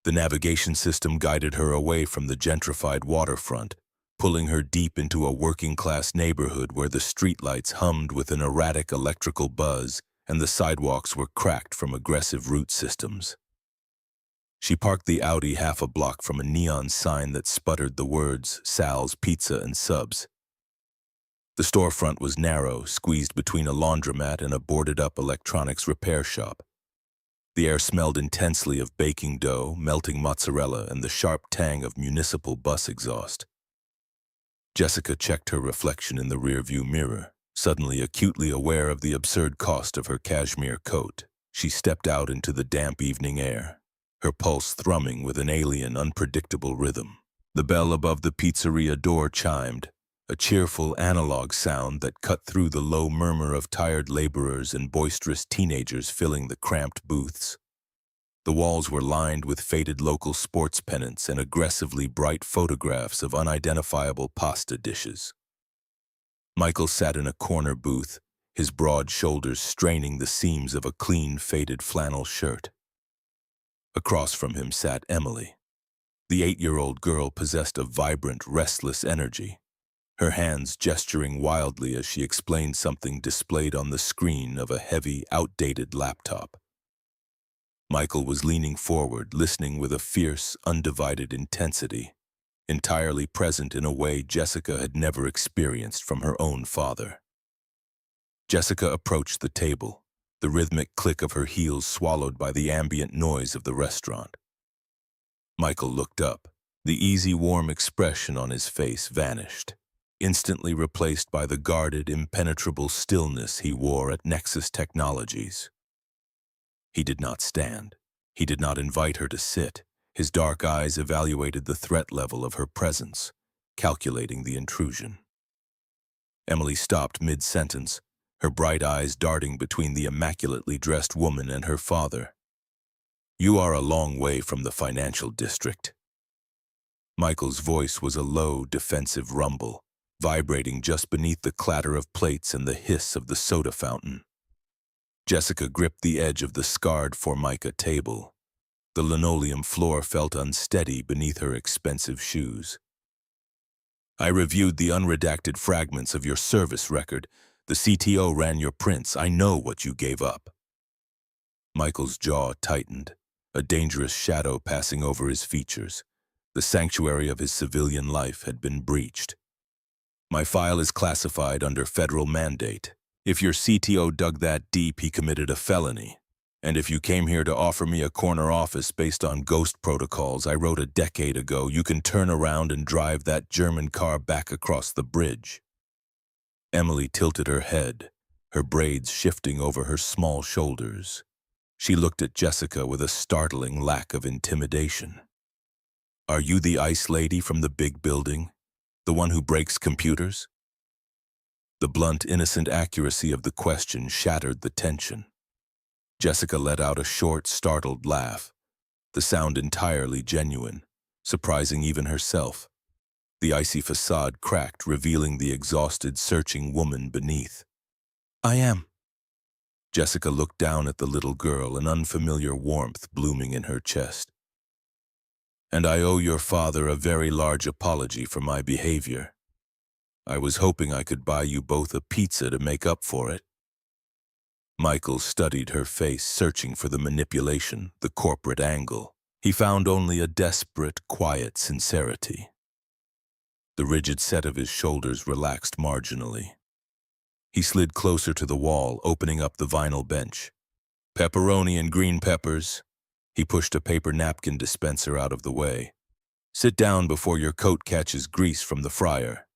The navigation system guided her away from the gentrified waterfront, pulling her deep into a working-class neighborhood where the streetlights hummed with an erratic electrical buzz and the sidewalks were cracked from aggressive root systems. She parked the Audi half a block from a neon sign that sputtered the words Sal's Pizza and Subs. The storefront was narrow, squeezed between a laundromat and a boarded-up electronics repair shop. The air smelled intensely of baking dough, melting mozzarella, and the sharp tang of municipal bus exhaust. Jessica checked her reflection in the rearview mirror, suddenly acutely aware of the absurd cost of her cashmere coat. She stepped out into the damp evening air, her pulse thrumming with an alien, unpredictable rhythm. The bell above the pizzeria door chimed, a cheerful analog sound that cut through the low murmur of tired laborers and boisterous teenagers filling the cramped booths. The walls were lined with faded local sports pennants and aggressively bright photographs of unidentifiable pasta dishes. Michael sat in a corner booth, his broad shoulders straining the seams of a clean, faded flannel shirt. Across from him sat Emily. The 8-year-old girl possessed a vibrant, restless energy, her hands gesturing wildly as she explained something displayed on the screen of a heavy, outdated laptop. Michael was leaning forward, listening with a fierce, undivided intensity, entirely present in a way Jessica had never experienced from her own father. Jessica approached the table, the rhythmic click of her heels swallowed by the ambient noise of the restaurant. Michael looked up. The easy, warm expression on his face vanished, instantly replaced by the guarded, impenetrable stillness he wore at Nexus Technologies. He did not stand. He did not invite her to sit. His dark eyes evaluated the threat level of her presence, calculating the intrusion. Emily stopped mid-sentence, her bright eyes darting between the immaculately dressed woman and her father. "You are a long way from the financial district." Michael's voice was a low, defensive rumble, vibrating just beneath the clatter of plates and the hiss of the soda fountain. Jessica gripped the edge of the scarred Formica table. The linoleum floor felt unsteady beneath her expensive shoes. "I reviewed the unredacted fragments of your service record. The CTO ran your prints. I know what you gave up." Michael's jaw tightened, a dangerous shadow passing over his features. The sanctuary of his civilian life had been breached. "My file is classified under federal mandate. If your CTO dug that deep, he committed a felony. And if you came here to offer me a corner office based on ghost protocols I wrote a decade ago, you can turn around and drive that German car back across the bridge." Emily tilted her head, her braids shifting over her small shoulders. She looked at Jessica with a startling lack of intimidation. "Are you the ice lady from the big building? The one who breaks computers?" The blunt, innocent accuracy of the question shattered the tension. Jessica let out a short, startled laugh, the sound entirely genuine, surprising even herself. The icy facade cracked, revealing the exhausted, searching woman beneath. "I am." Jessica looked down at the little girl, an unfamiliar warmth blooming in her chest. "And I owe your father a very large apology for my behavior. I was hoping I could buy you both a pizza to make up for it." Michael studied her face, searching for the manipulation, the corporate angle. He found only a desperate, quiet sincerity. The rigid set of his shoulders relaxed marginally. He slid closer to the wall, opening up the vinyl bench. "Pepperoni and green peppers." He pushed a paper napkin dispenser out of the way. "Sit down before your coat catches grease from the fryer."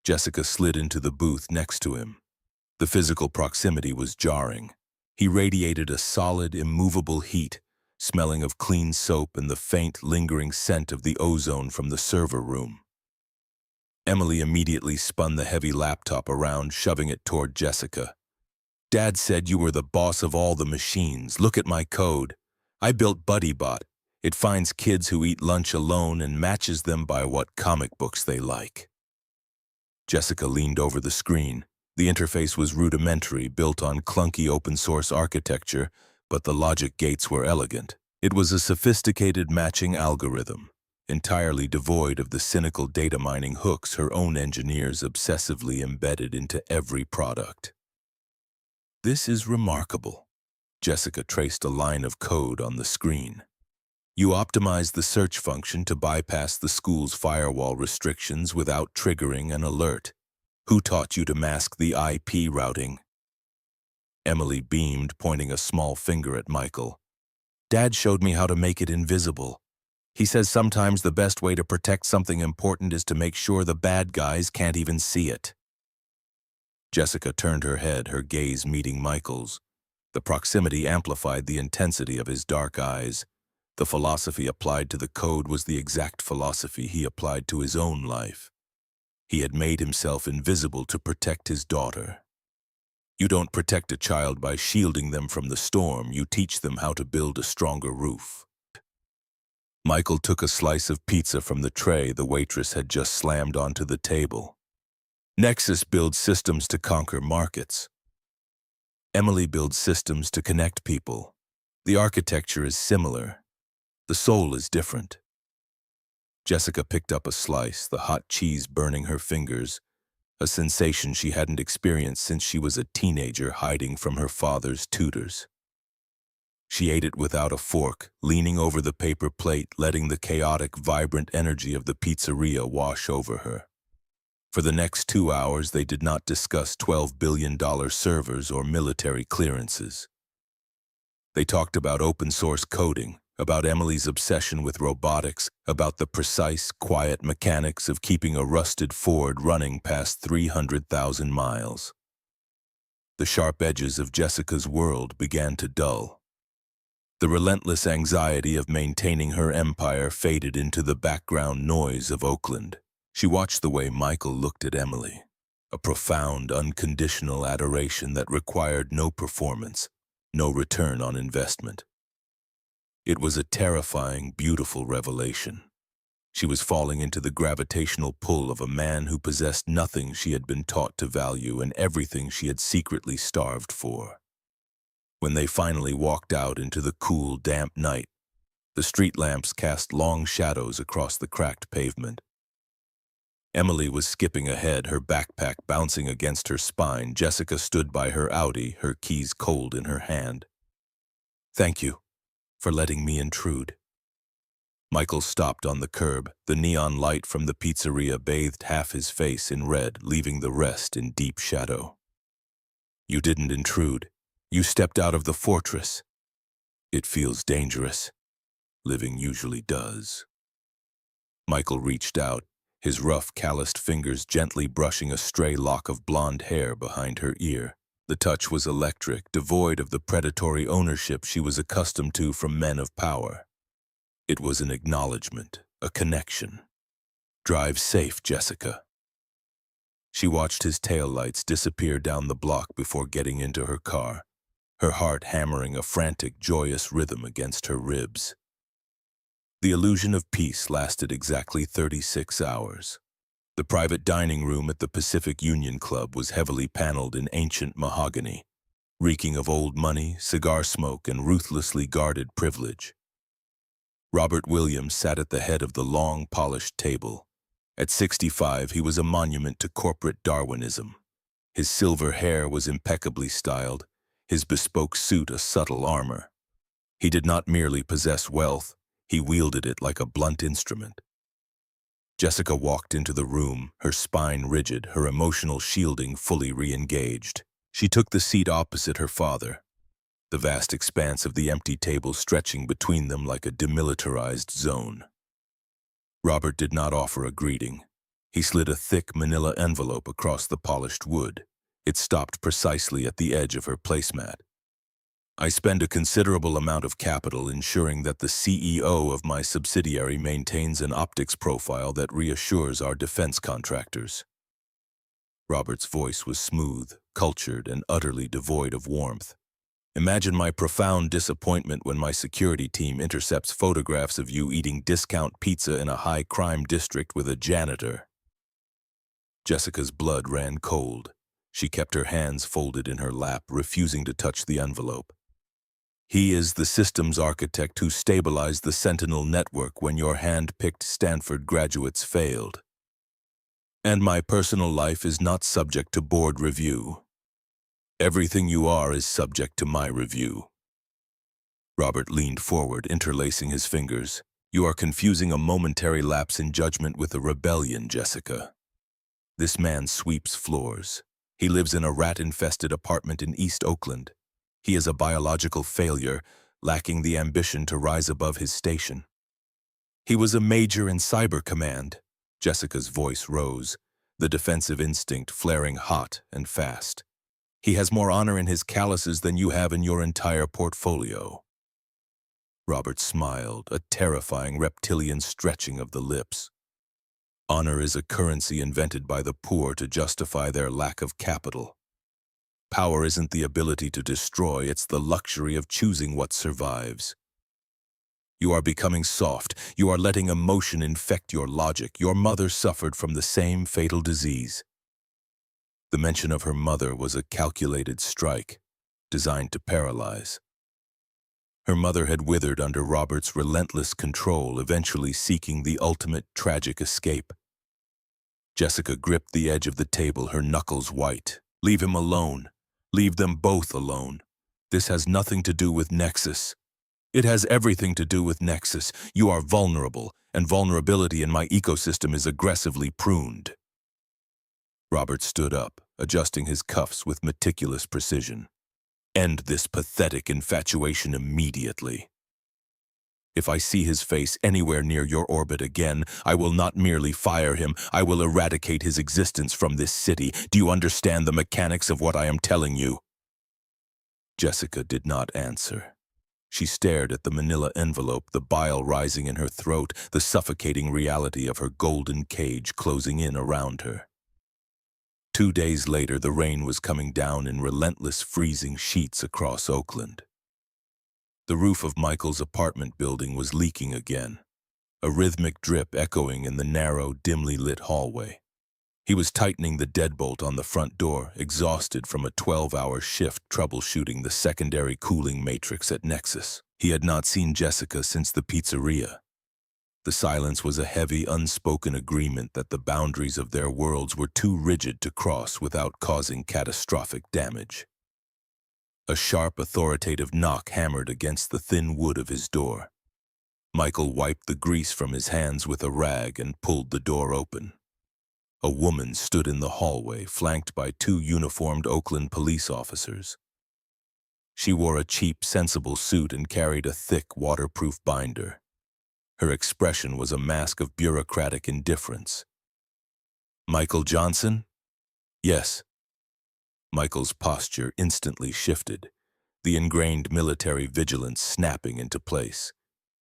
Jessica slid into the booth next to him. The physical proximity was jarring. He radiated a solid, immovable heat, smelling of clean soap and the faint, lingering scent of the ozone from the server room. Emily immediately spun the heavy laptop around, shoving it toward Jessica. "Dad said you were the boss of all the machines. Look at my code. I built BuddyBot. It finds kids who eat lunch alone and matches them by what comic books they like." Jessica leaned over the screen. The interface was rudimentary, built on clunky open-source architecture, but the logic gates were elegant. It was a sophisticated matching algorithm, entirely devoid of the cynical data mining hooks her own engineers obsessively embedded into every product. "This is remarkable." Jessica traced a line of code on the screen. "You optimized the search function to bypass the school's firewall restrictions without triggering an alert. Who taught you to mask the IP routing? Emily beamed, pointing a small finger at Michael. Dad showed me how to make it invisible. He says sometimes the best way to protect something important is to make sure the bad guys can't even see it. Jessica turned her head, her gaze meeting Michael's. The proximity amplified the intensity of his dark eyes. The philosophy applied to the code was the exact philosophy he applied to his own life. He had made himself invisible to protect his daughter. You don't protect a child by shielding them from the storm, you teach them how to build a stronger roof. Michael took a slice of pizza from the tray the waitress had just slammed onto the table. Nexus builds systems to conquer markets. Emily builds systems to connect people. The architecture is similar. The soul is different. Jessica picked up a slice, the hot cheese burning her fingers, a sensation she hadn't experienced since she was a teenager hiding from her father's tutors. She ate it without a fork, leaning over the paper plate, letting the chaotic, vibrant energy of the pizzeria wash over her. For the next 2 hours, they did not discuss $12 billion servers or military clearances. They talked about open-source coding, about Emily's obsession with robotics, about the precise, quiet mechanics of keeping a rusted Ford running past 300,000 miles. The sharp edges of Jessica's world began to dull. The relentless anxiety of maintaining her empire faded into the background noise of Oakland. She watched the way Michael looked at Emily, a profound, unconditional adoration that required no performance, no return on investment. It was a terrifying, beautiful revelation. She was falling into the gravitational pull of a man who possessed nothing she had been taught to value and everything she had secretly starved for. When they finally walked out into the cool, damp night, the street lamps cast long shadows across the cracked pavement. Emily was skipping ahead, her backpack bouncing against her spine. Jessica stood by her Audi, her keys cold in her hand. "Thank you for letting me intrude." Michael stopped on the curb. The neon light from the pizzeria bathed half his face in red, leaving the rest in deep shadow. "You didn't intrude. You stepped out of the fortress. It feels dangerous. Living usually does." Michael reached out, his rough, calloused fingers gently brushing a stray lock of blonde hair behind her ear. The touch was electric, devoid of the predatory ownership she was accustomed to from men of power. It was an acknowledgement, a connection. "Drive safe, Jessica." She watched his taillights disappear down the block before getting into her car, her heart hammering a frantic, joyous rhythm against her ribs. The illusion of peace lasted exactly 36 hours. The private dining room at the Pacific Union Club was heavily paneled in ancient mahogany, reeking of old money, cigar smoke, and ruthlessly guarded privilege. Robert Williams sat at the head of the long, polished table. At 65, he was a monument to corporate Darwinism. His silver hair was impeccably styled, his bespoke suit a subtle armor. He did not merely possess wealth, he wielded it like a blunt instrument. Jessica walked into the room, her spine rigid, her emotional shielding fully re-engaged. She took the seat opposite her father, the vast expanse of the empty table stretching between them like a demilitarized zone. Robert did not offer a greeting. He slid a thick manila envelope across the polished wood. It stopped precisely at the edge of her placemat. "I spend a considerable amount of capital ensuring that the CEO of my subsidiary maintains an optics profile that reassures our defense contractors." Robert's voice was smooth, cultured, and utterly devoid of warmth. "Imagine my profound disappointment when my security team intercepts photographs of you eating discount pizza in a high-crime district with a janitor." Jessica's blood ran cold. She kept her hands folded in her lap, refusing to touch the envelope. "He is the systems architect who stabilized the Sentinel network when your hand-picked Stanford graduates failed. And my personal life is not subject to board review. Everything you are is subject to my review." Robert leaned forward, interlacing his fingers. "You are confusing a momentary lapse in judgment with a rebellion, Jessica." This man sweeps floors. He lives in a rat-infested apartment in East Oakland. He is a biological failure, lacking the ambition to rise above his station. He was a major in Cyber Command. Jessica's voice rose, the defensive instinct flaring hot and fast. He has more honor in his calluses than you have in your entire portfolio. Robert smiled, a terrifying reptilian stretching of the lips. Honor is a currency invented by the poor to justify their lack of capital. Power isn't the ability to destroy, it's the luxury of choosing what survives. You are becoming soft. You are letting emotion infect your logic. Your mother suffered from the same fatal disease. The mention of her mother was a calculated strike, designed to paralyze. Her mother had withered under Robert's relentless control, eventually seeking the ultimate tragic escape. Jessica gripped the edge of the table, her knuckles white. Leave him alone. Leave them both alone. This has nothing to do with Nexus. It has everything to do with Nexus. You are vulnerable, and vulnerability in my ecosystem is aggressively pruned. Robert stood up, adjusting his cuffs with meticulous precision. End this pathetic infatuation immediately. If I see his face anywhere near your orbit again, I will not merely fire him, I will eradicate his existence from this city. Do you understand the mechanics of what I am telling you? Jessica did not answer. She stared at the manila envelope, the bile rising in her throat, the suffocating reality of her golden cage closing in around her. 2 days later, the rain was coming down in relentless freezing sheets across Oakland. The roof of Michael's apartment building was leaking again, a rhythmic drip echoing in the narrow, dimly lit hallway. He was tightening the deadbolt on the front door, exhausted from a 12-hour shift troubleshooting the secondary cooling matrix at Nexus. He had not seen Jessica since the pizzeria. The silence was a heavy, unspoken agreement that the boundaries of their worlds were too rigid to cross without causing catastrophic damage. A sharp, authoritative knock hammered against the thin wood of his door. Michael wiped the grease from his hands with a rag and pulled the door open. A woman stood in the hallway, flanked by 2 uniformed Oakland police officers. She wore a cheap, sensible suit and carried a thick, waterproof binder. Her expression was a mask of bureaucratic indifference. "Michael Johnson?" "Yes." Michael's posture instantly shifted, the ingrained military vigilance snapping into place.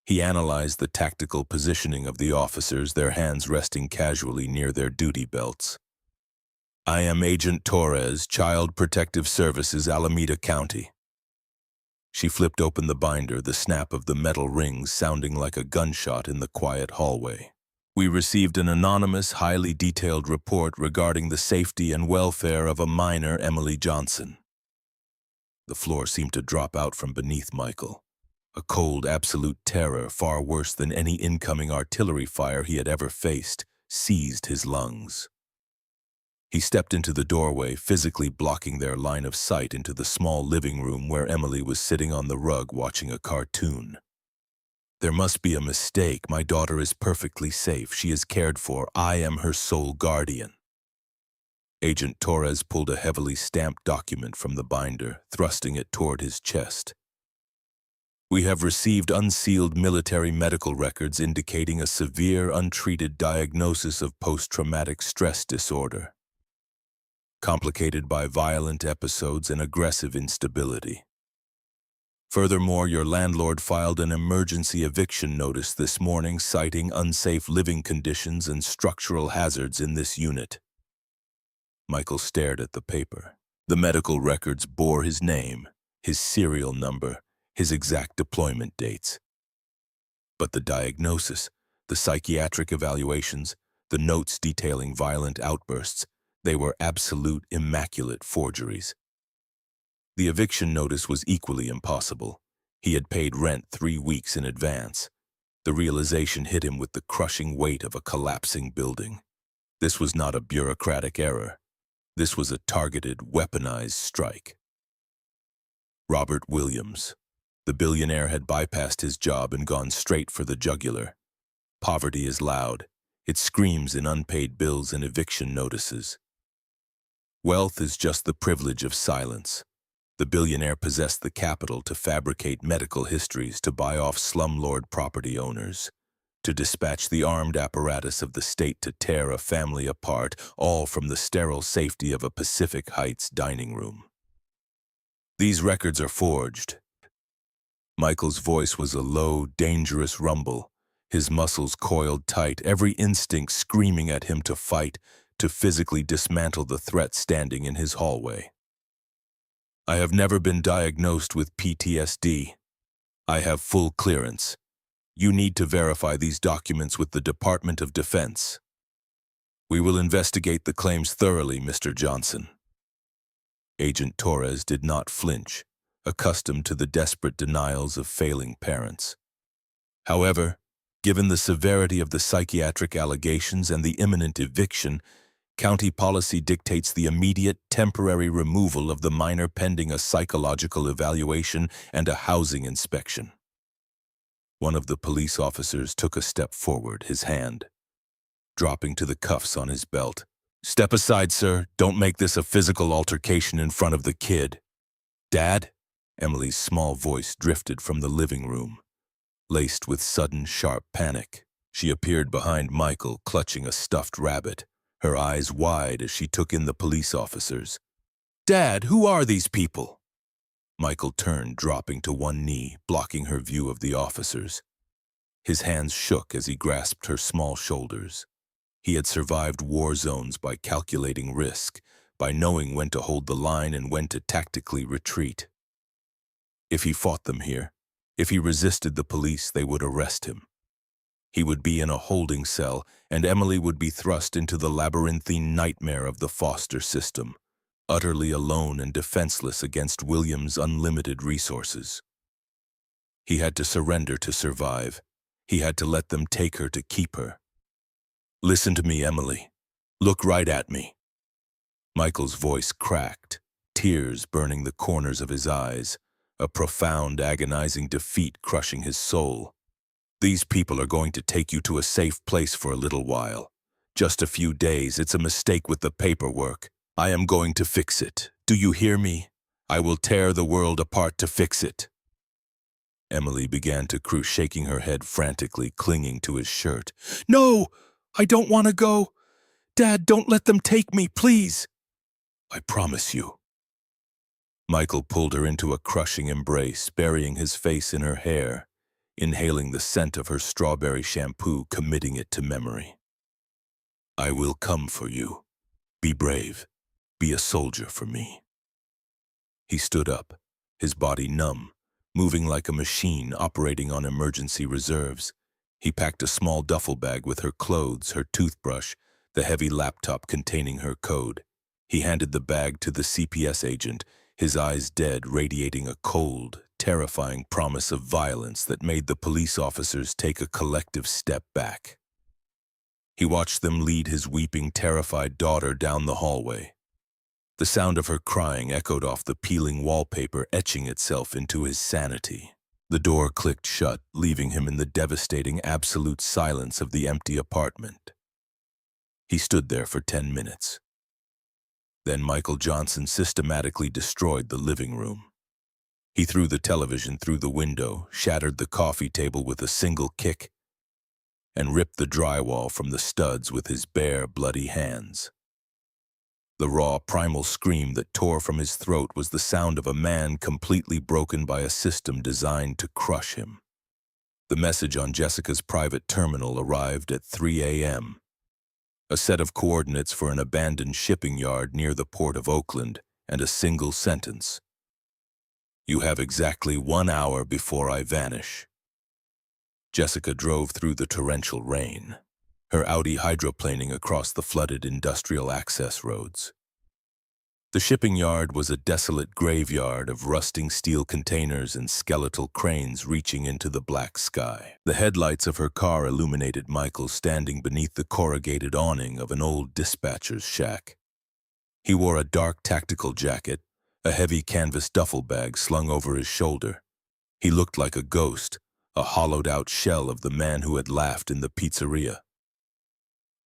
He analyzed the tactical positioning of the officers, their hands resting casually near their duty belts. "I am Agent Torres, Child Protective Services, Alameda County." She flipped open the binder, the snap of the metal rings sounding like a gunshot in the quiet hallway. "We received an anonymous, highly detailed report regarding the safety and welfare of a minor, Emily Johnson." The floor seemed to drop out from beneath Michael. A cold, absolute terror, far worse than any incoming artillery fire he had ever faced, seized his lungs. He stepped into the doorway, physically blocking their line of sight into the small living room where Emily was sitting on the rug watching a cartoon. "There must be a mistake. My daughter is perfectly safe. She is cared for. I am her sole guardian." Agent Torres pulled a heavily stamped document from the binder, thrusting it toward his chest. "We have received unsealed military medical records indicating a severe, untreated diagnosis of post-traumatic stress disorder, complicated by violent episodes and aggressive instability. Furthermore, your landlord filed an emergency eviction notice this morning citing unsafe living conditions and structural hazards in this unit." Michael stared at the paper. The medical records bore his name, his serial number, his exact deployment dates. But the diagnosis, the psychiatric evaluations, the notes detailing violent outbursts, they were absolute, immaculate forgeries. The eviction notice was equally impossible. He had paid rent 3 weeks in advance. The realization hit him with the crushing weight of a collapsing building. This was not a bureaucratic error. This was a targeted, weaponized strike. Robert Williams. The billionaire had bypassed his job and gone straight for the jugular. Poverty is loud. It screams in unpaid bills and eviction notices. Wealth is just the privilege of silence. The billionaire possessed the capital to fabricate medical histories to buy off slumlord property owners, to dispatch the armed apparatus of the state to tear a family apart, all from the sterile safety of a Pacific Heights dining room. These records are forged. Michael's voice was a low, dangerous rumble, his muscles coiled tight, every instinct screaming at him to fight, to physically dismantle the threat standing in his hallway. I have never been diagnosed with PTSD. I have full clearance. You need to verify these documents with the Department of Defense. We will investigate the claims thoroughly, Mr. Johnson. Agent Torres did not flinch, accustomed to the desperate denials of failing parents. However, given the severity of the psychiatric allegations and the imminent eviction, county policy dictates the immediate, temporary removal of the minor pending a psychological evaluation and a housing inspection. One of the police officers took a step forward, his hand dropping to the cuffs on his belt. "Step aside, sir. Don't make this a physical altercation in front of the kid." "Dad?" Emily's small voice drifted from the living room, laced with sudden, sharp panic. She appeared behind Michael, clutching a stuffed rabbit, her eyes wide as she took in the police officers. "Dad, who are these people?" Michael turned, dropping to one knee, blocking her view of the officers. His hands shook as he grasped her small shoulders. He had survived war zones by calculating risk, by knowing when to hold the line and when to tactically retreat. If he fought them here, if he resisted the police, they would arrest him. He would be in a holding cell, and Emily would be thrust into the labyrinthine nightmare of the foster system, utterly alone and defenseless against William's unlimited resources. He had to surrender to survive. He had to let them take her to keep her. "Listen to me, Emily. Look right at me." Michael's voice cracked, tears burning the corners of his eyes, a profound, agonizing defeat crushing his soul. "These people are going to take you to a safe place for a little while. Just a few days. It's a mistake with the paperwork. I am going to fix it. Do you hear me? I will tear the world apart to fix it." Emily began to cry, shaking her head frantically, clinging to his shirt. "No! I don't want to go. Dad, don't let them take me, please." "I promise you." Michael pulled her into a crushing embrace, burying his face in her hair, inhaling the scent of her strawberry shampoo, committing it to memory. "I will come for you. Be brave. Be a soldier for me." He stood up, his body numb, moving like a machine operating on emergency reserves. He packed a small duffel bag with her clothes, her toothbrush, the heavy laptop containing her code. He handed the bag to the CPS agent, his eyes dead, radiating a cold, terrifying promise of violence that made the police officers take a collective step back. He watched them lead his weeping, terrified daughter down the hallway. The sound of her crying echoed off the peeling wallpaper, etching itself into his sanity. The door clicked shut, leaving him in the devastating absolute silence of the empty apartment. He stood there for 10 minutes. Then Michael Johnson systematically destroyed the living room. He threw the television through the window, shattered the coffee table with a single kick, and ripped the drywall from the studs with his bare, bloody hands. The raw, primal scream that tore from his throat was the sound of a man completely broken by a system designed to crush him. The message on Jessica's private terminal arrived at 3 a.m. A set of coordinates for an abandoned shipping yard near the port of Oakland, and a single sentence. "You have exactly 1 hour before I vanish." Jessica drove through the torrential rain, her Audi hydroplaning across the flooded industrial access roads. The shipping yard was a desolate graveyard of rusting steel containers and skeletal cranes reaching into the black sky. The headlights of her car illuminated Michael standing beneath the corrugated awning of an old dispatcher's shack. He wore a dark tactical jacket, a heavy canvas duffel bag slung over his shoulder. He looked like a ghost, a hollowed-out shell of the man who had laughed in the pizzeria.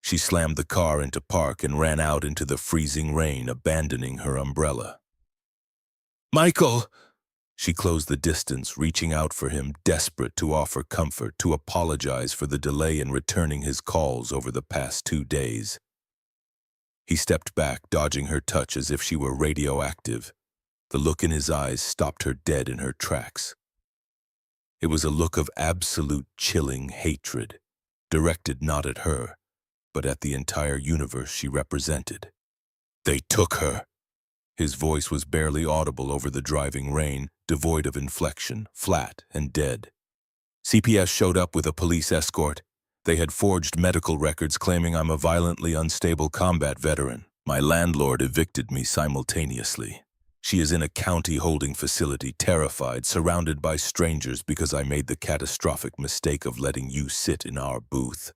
She slammed the car into park and ran out into the freezing rain, abandoning her umbrella. "Michael!" She closed the distance, reaching out for him, desperate to offer comfort, to apologize for the delay in returning his calls over the past 2 days. He stepped back, dodging her touch as if she were radioactive. The look in his eyes stopped her dead in her tracks. It was a look of absolute chilling hatred, directed not at her, but at the entire universe she represented. "They took her." His voice was barely audible over the driving rain, devoid of inflection, flat and dead. "CPS showed up with a police escort. They had forged medical records claiming I'm a violently unstable combat veteran. My landlord evicted me simultaneously. She is in a county holding facility, terrified, surrounded by strangers because I made the catastrophic mistake of letting you sit in our booth."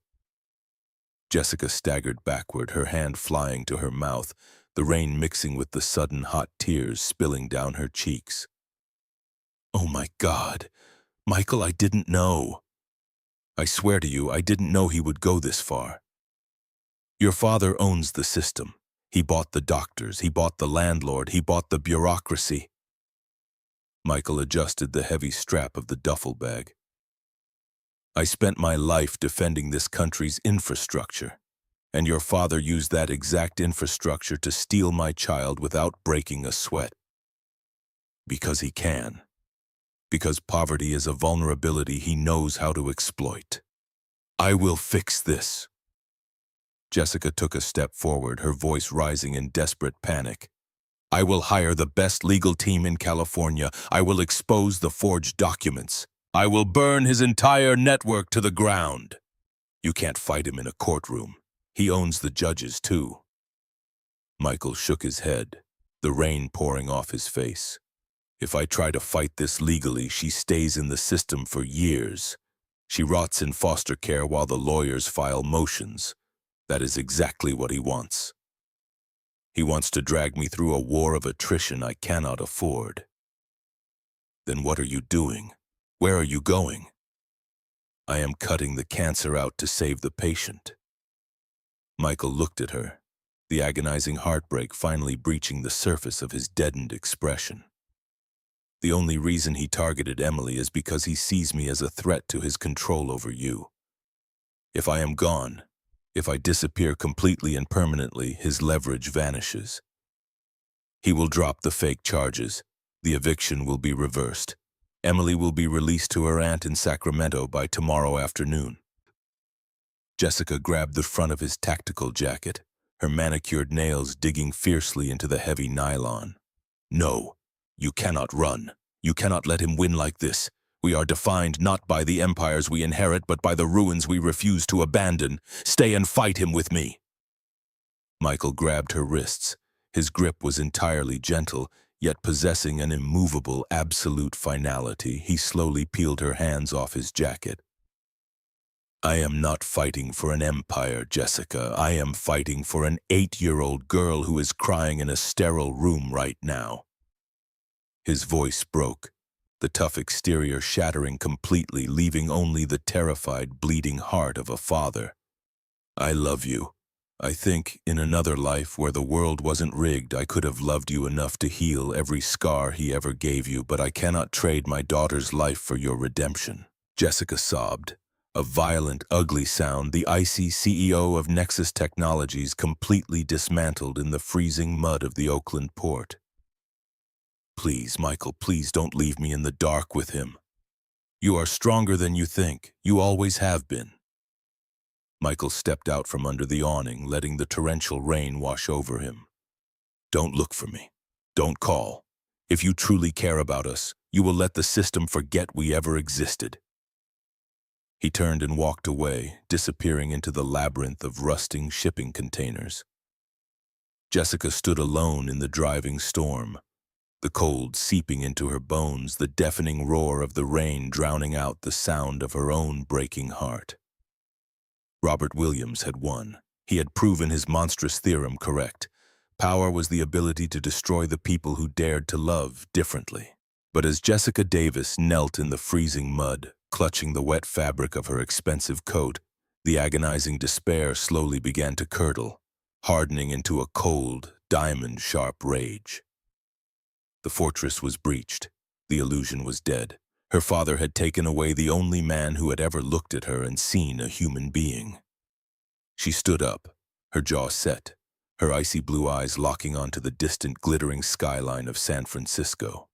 Jessica staggered backward, her hand flying to her mouth, the rain mixing with the sudden hot tears spilling down her cheeks. "Oh my God, Michael, I didn't know. I swear to you, I didn't know he would go this far. Your father owns the system. He bought the doctors, he bought the landlord, he bought the bureaucracy." Michael adjusted the heavy strap of the duffel bag. "I spent my life defending this country's infrastructure, and your father used that exact infrastructure to steal my child without breaking a sweat. Because he can. Because poverty is a vulnerability he knows how to exploit. I will fix this." Jessica took a step forward, her voice rising in desperate panic. "I will hire the best legal team in California. I will expose the forged documents. I will burn his entire network to the ground. You can't fight him in a courtroom. He owns the judges, too." Michael shook his head, the rain pouring off his face. "If I try to fight this legally, she stays in the system for years. She rots in foster care while the lawyers file motions. That is exactly what he wants. He wants to drag me through a war of attrition I cannot afford." "Then what are you doing? Where are you going?" "I am cutting the cancer out to save the patient." Michael looked at her, the agonizing heartbreak finally breaching the surface of his deadened expression. "The only reason he targeted Emily is because he sees me as a threat to his control over you. If I am gone, if I disappear completely and permanently, his leverage vanishes. He will drop the fake charges. The eviction will be reversed. Emily will be released to her aunt in Sacramento by tomorrow afternoon." Jessica grabbed the front of his tactical jacket, her manicured nails digging fiercely into the heavy nylon. "No, you cannot run. You cannot let him win like this. We are defined not by the empires we inherit, but by the ruins we refuse to abandon. Stay and fight him with me." Michael grabbed her wrists. His grip was entirely gentle, yet possessing an immovable, absolute finality. He slowly peeled her hands off his jacket. "I am not fighting for an empire, Jessica. I am fighting for an 8-year-old girl who is crying in a sterile room right now." His voice broke, the tough exterior shattering completely, leaving only the terrified, bleeding heart of a father. "I love you. I think, in another life where the world wasn't rigged, I could have loved you enough to heal every scar he ever gave you, but I cannot trade my daughter's life for your redemption." Jessica sobbed. A violent, ugly sound, the icy CEO of Nexus Technologies completely dismantled in the freezing mud of the Oakland port. "Please, Michael, please don't leave me in the dark with him. You are stronger than you think. You always have been." Michael stepped out from under the awning, letting the torrential rain wash over him. "Don't look for me. Don't call. If you truly care about us, you will let the system forget we ever existed." He turned and walked away, disappearing into the labyrinth of rusting shipping containers. Jessica stood alone in the driving storm, the cold seeping into her bones, the deafening roar of the rain drowning out the sound of her own breaking heart. Robert Williams had won. He had proven his monstrous theorem correct. Power was the ability to destroy the people who dared to love differently. But as Jessica Davis knelt in the freezing mud, clutching the wet fabric of her expensive coat, The agonizing despair slowly began to curdle, hardening into a cold, diamond-sharp rage. The fortress was breached. The illusion was dead. Her father had taken away the only man who had ever looked at her and seen a human being. She stood up, her jaw set, her icy blue eyes locking onto the distant, glittering skyline of San Francisco.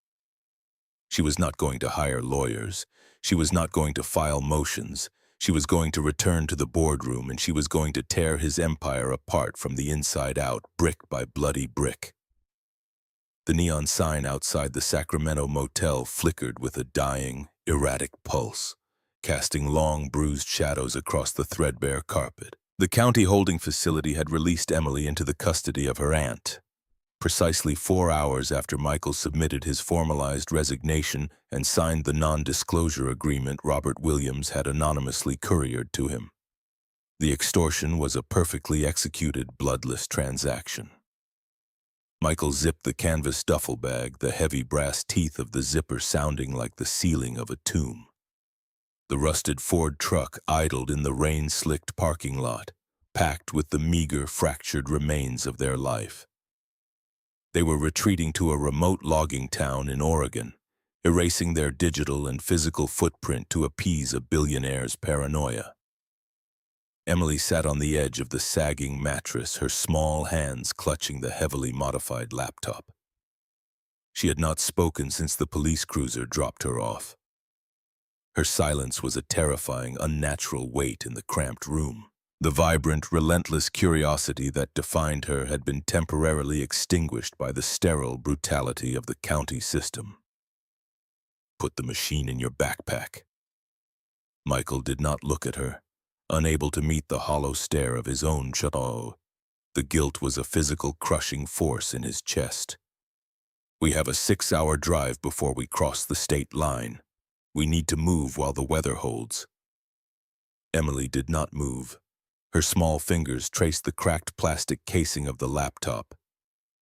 She was not going to hire lawyers. She was not going to file motions. She was going to return to the boardroom, and she was going to tear his empire apart from the inside out, brick by bloody brick. The neon sign outside the Sacramento motel flickered with a dying, erratic pulse, casting long, bruised shadows across the threadbare carpet. The county holding facility had released Emily into the custody of her aunt. Precisely 4 hours after Michael submitted his formalized resignation and signed the non-disclosure agreement Robert Williams had anonymously couriered to him. The extortion was a perfectly executed, bloodless transaction. Michael zipped the canvas duffel bag, the heavy brass teeth of the zipper sounding like the ceiling of a tomb. The rusted Ford truck idled in the rain-slicked parking lot, packed with the meager, fractured remains of their life. They were retreating to a remote logging town in Oregon, erasing their digital and physical footprint to appease a billionaire's paranoia. Emily sat on the edge of the sagging mattress, her small hands clutching the heavily modified laptop. She had not spoken since the police cruiser dropped her off. Her silence was a terrifying, unnatural weight in the cramped room. The vibrant, relentless curiosity that defined her had been temporarily extinguished by the sterile brutality of the county system. "Put the machine in your backpack." Michael did not look at her, unable to meet the hollow stare of his own chateau. The guilt was a physical crushing force in his chest. "We have a 6-hour drive before we cross the state line. We need to move while the weather holds." Emily did not move. Her small fingers traced the cracked plastic casing of the laptop.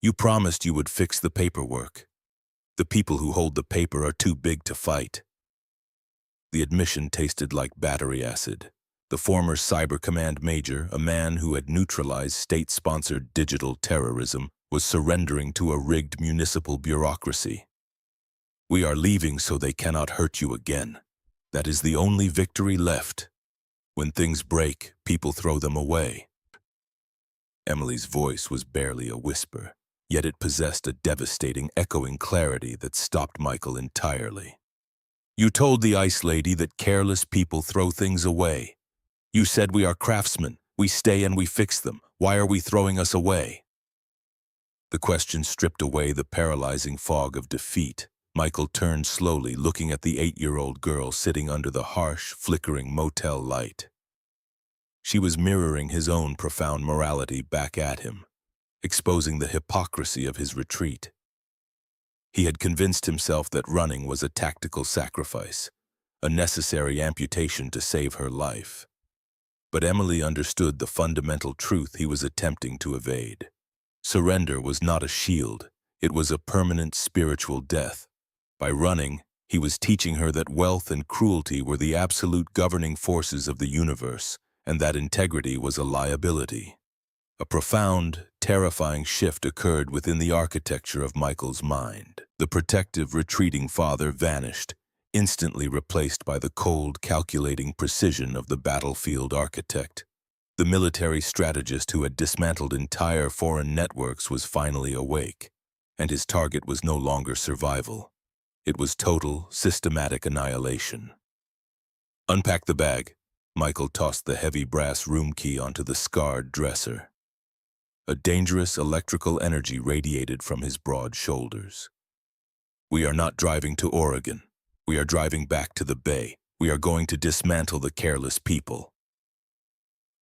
"You promised you would fix the paperwork. The people who hold the paper are too big to fight." The admission tasted like battery acid. The former Cyber Command major, a man who had neutralized state-sponsored digital terrorism, was surrendering to a rigged municipal bureaucracy. "We are leaving so they cannot hurt you again. That is the only victory left. When things break, people throw them away." Emily's voice was barely a whisper, yet it possessed a devastating, echoing clarity that stopped Michael entirely. "You told the ice lady that careless people throw things away. You said we are craftsmen. We stay and we fix them. Why are we throwing us away?" The question stripped away the paralyzing fog of defeat. Michael turned slowly, looking at the 8-year-old girl sitting under the harsh, flickering motel light. She was mirroring his own profound morality back at him, exposing the hypocrisy of his retreat. He had convinced himself that running was a tactical sacrifice, a necessary amputation to save her life. But Emily understood the fundamental truth he was attempting to evade. Surrender was not a shield, it was a permanent spiritual death. By running, he was teaching her that wealth and cruelty were the absolute governing forces of the universe, and that integrity was a liability. A profound, terrifying shift occurred within the architecture of Michael's mind. The protective, retreating father vanished, instantly replaced by the cold, calculating precision of the battlefield architect. The military strategist who had dismantled entire foreign networks was finally awake, and his target was no longer survival. It was total, systematic annihilation. "Unpack the bag." Michael tossed the heavy brass room key onto the scarred dresser. A dangerous electrical energy radiated from his broad shoulders. "We are not driving to Oregon. We are driving back to the Bay. We are going to dismantle the careless people."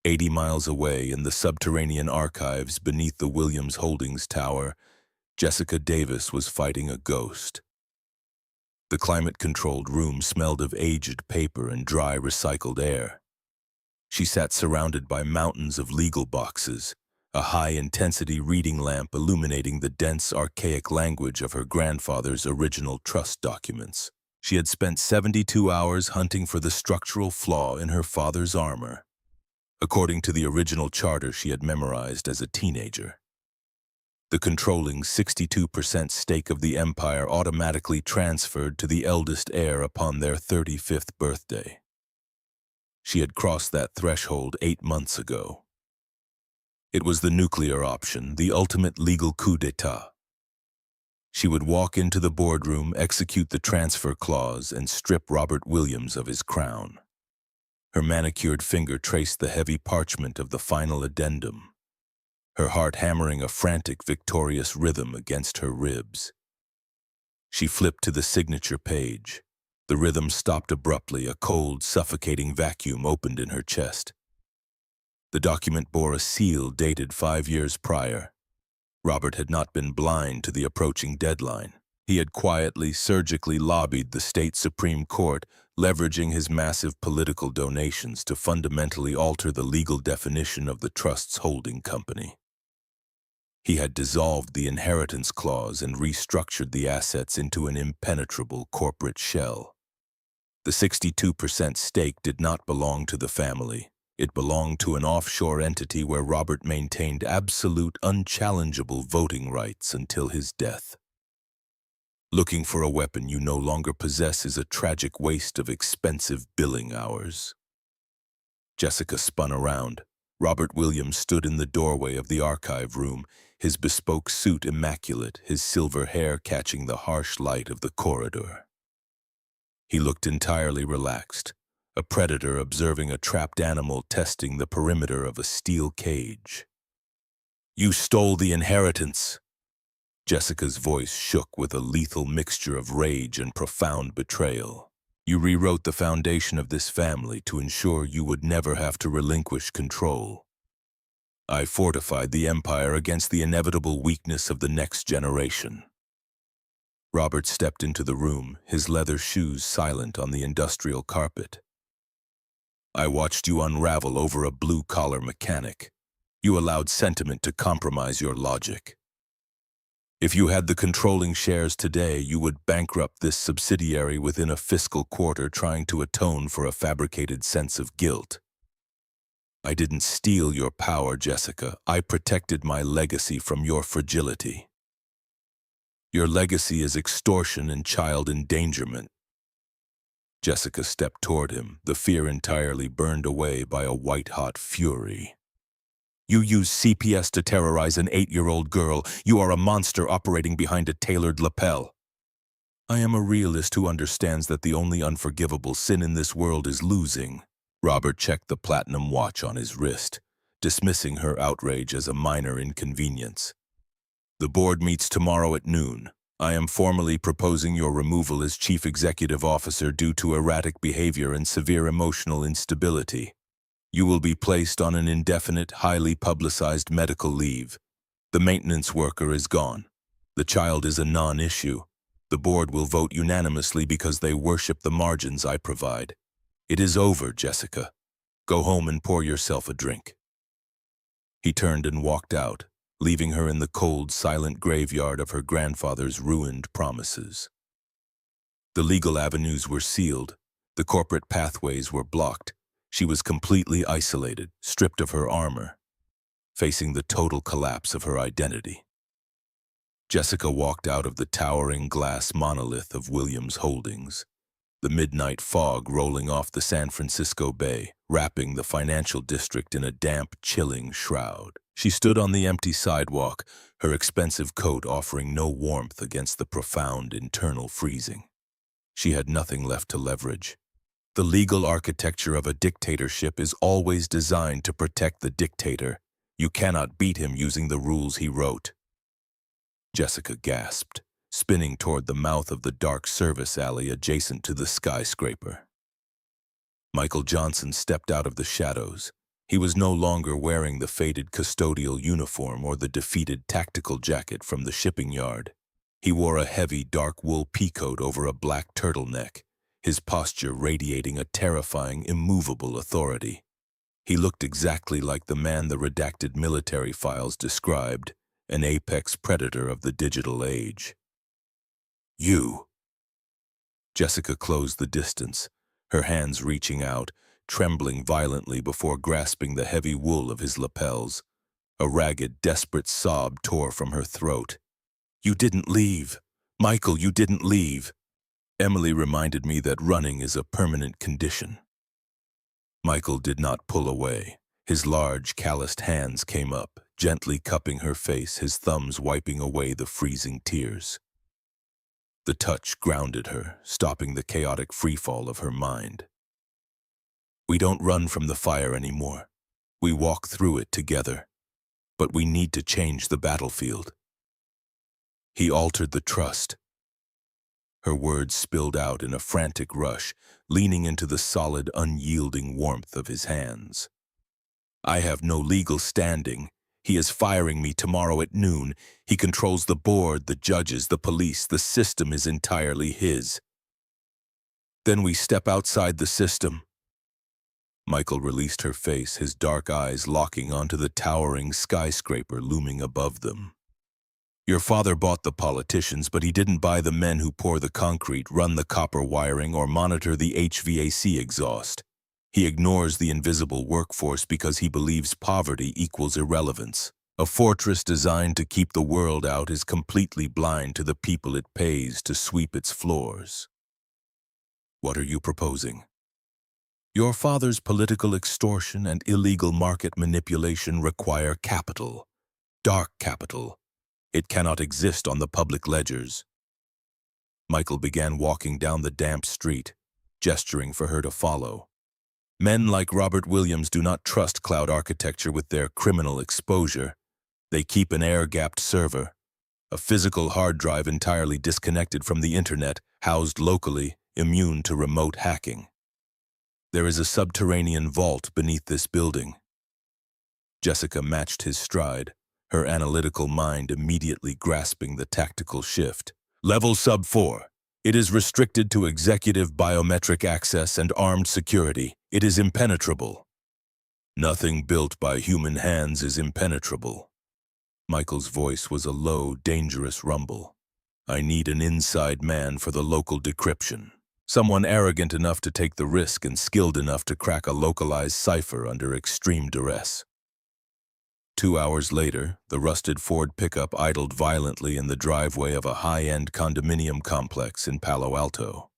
80 miles away in the subterranean archives beneath the Williams Holdings Tower, Jessica Davis was fighting a ghost. The climate-controlled room smelled of aged paper and dry recycled air. She sat surrounded by mountains of legal boxes, a high-intensity reading lamp illuminating the dense, archaic language of her grandfather's original trust documents. She had spent 72 hours hunting for the structural flaw in her father's armor. according to the original charter she had memorized as a teenager. The controlling 62% stake of the empire automatically transferred to the eldest heir upon their 35th birthday. She had crossed that threshold 8 months ago. It was the nuclear option, the ultimate legal coup d'etat. She would walk into the boardroom, execute the transfer clause, and strip Robert Williams of his crown. Her manicured finger traced the heavy parchment of the final addendum, her heart hammering a frantic, victorious rhythm against her ribs. She flipped to the signature page. The rhythm stopped abruptly. A cold, suffocating vacuum opened in her chest. The document bore a seal dated 5 years prior. Robert had not been blind to the approaching deadline. He had quietly, surgically lobbied the state Supreme Court, leveraging his massive political donations to fundamentally alter the legal definition of the trust's holding company. He had dissolved the inheritance clause and restructured the assets into an impenetrable corporate shell. The 62% stake did not belong to the family. It belonged to an offshore entity where Robert maintained absolute, unchallengeable voting rights until his death. Looking for a weapon you no longer possess is a tragic waste of expensive billing hours. Jessica spun around. Robert Williams stood in the doorway of the archive room, his bespoke suit immaculate, his silver hair catching the harsh light of the corridor. He looked entirely relaxed, a predator observing a trapped animal testing the perimeter of a steel cage. "You stole the inheritance." Jessica's voice shook with a lethal mixture of rage and profound betrayal. "You rewrote the foundation of this family to ensure you would never have to relinquish control. I fortified the empire against the inevitable weakness of the next generation." Robert stepped into the room, his leather shoes silent on the industrial carpet. "I watched you unravel over a blue-collar mechanic. You allowed sentiment to compromise your logic. If you had the controlling shares today, you would bankrupt this subsidiary within a fiscal quarter, trying to atone for a fabricated sense of guilt. I didn't steal your power, Jessica. I protected my legacy from your fragility. Your legacy is extortion and child endangerment." Jessica stepped toward him, the fear entirely burned away by a white-hot fury. "You use CPS to terrorize an 8-year-old girl. You are a monster operating behind a tailored lapel." "I am a realist who understands that the only unforgivable sin in this world is losing." Robert checked the platinum watch on his wrist, dismissing her outrage as a minor inconvenience. "The board meets tomorrow at noon. I am formally proposing your removal as chief executive officer due to erratic behavior and severe emotional instability. You will be placed on an indefinite, highly publicized medical leave. The maintenance worker is gone. The child is a non-issue. The board will vote unanimously because they worship the margins I provide. It is over, Jessica. Go home and pour yourself a drink." He turned and walked out, leaving her in the cold, silent graveyard of her grandfather's ruined promises. The legal avenues were sealed. The corporate pathways were blocked. She was completely isolated, stripped of her armor, facing the total collapse of her identity. Jessica walked out of the towering glass monolith of Williams Holdings, the midnight fog rolling off the San Francisco Bay, wrapping the financial district in a damp, chilling shroud. She stood on the empty sidewalk, her expensive coat offering no warmth against the profound internal freezing. She had nothing left to leverage. The legal architecture of a dictatorship is always designed to protect the dictator. You cannot beat him using the rules he wrote. Jessica gasped, spinning toward the mouth of the dark service alley adjacent to the skyscraper. Michael Johnson stepped out of the shadows. He was no longer wearing the faded custodial uniform or the defeated tactical jacket from the shipping yard. He wore a heavy dark wool peacoat over a black turtleneck, his posture radiating a terrifying, immovable authority. He looked exactly like the man the redacted military files described, an apex predator of the digital age. "You." Jessica closed the distance, her hands reaching out, trembling violently before grasping the heavy wool of his lapels. A ragged, desperate sob tore from her throat. "You didn't leave. Michael, you didn't leave." Emily reminded me that running is a permanent condition. Michael did not pull away. His large, calloused hands came up, gently cupping her face, his thumbs wiping away the freezing tears. The touch grounded her, stopping the chaotic freefall of her mind. "We don't run from the fire anymore. We walk through it together. But we need to change the battlefield." He altered the trust. Her words spilled out in a frantic rush, leaning into the solid, unyielding warmth of his hands. "I have no legal standing. He is firing me tomorrow at noon. He controls the board, the judges, the police. The system is entirely his." "Then we step outside the system." Michael released her face, his dark eyes locking onto the towering skyscraper looming above them. "Your father bought the politicians, but he didn't buy the men who pour the concrete, run the copper wiring, or monitor the HVAC exhaust. He ignores the invisible workforce because he believes poverty equals irrelevance. A fortress designed to keep the world out is completely blind to the people it pays to sweep its floors." "What are you proposing?" "Your father's political extortion and illegal market manipulation require capital. Dark capital. It cannot exist on the public ledgers." Michael began walking down the damp street, gesturing for her to follow. Men like Robert Williams do not trust cloud architecture with their criminal exposure. They keep an air-gapped server, a physical hard drive entirely disconnected from the internet, housed locally, immune to remote hacking. There is a subterranean vault beneath this building. Jessica matched his stride, her analytical mind immediately grasping the tactical shift. "Level sub-4. It is restricted to executive biometric access and armed security. It is impenetrable." "Nothing built by human hands is impenetrable." Michael's voice was a low, dangerous rumble. "I need an inside man for the local decryption. Someone arrogant enough to take the risk and skilled enough to crack a localized cipher under extreme duress." 2 hours later, the rusted Ford pickup idled violently in the driveway of a high-end condominium complex in Palo Alto.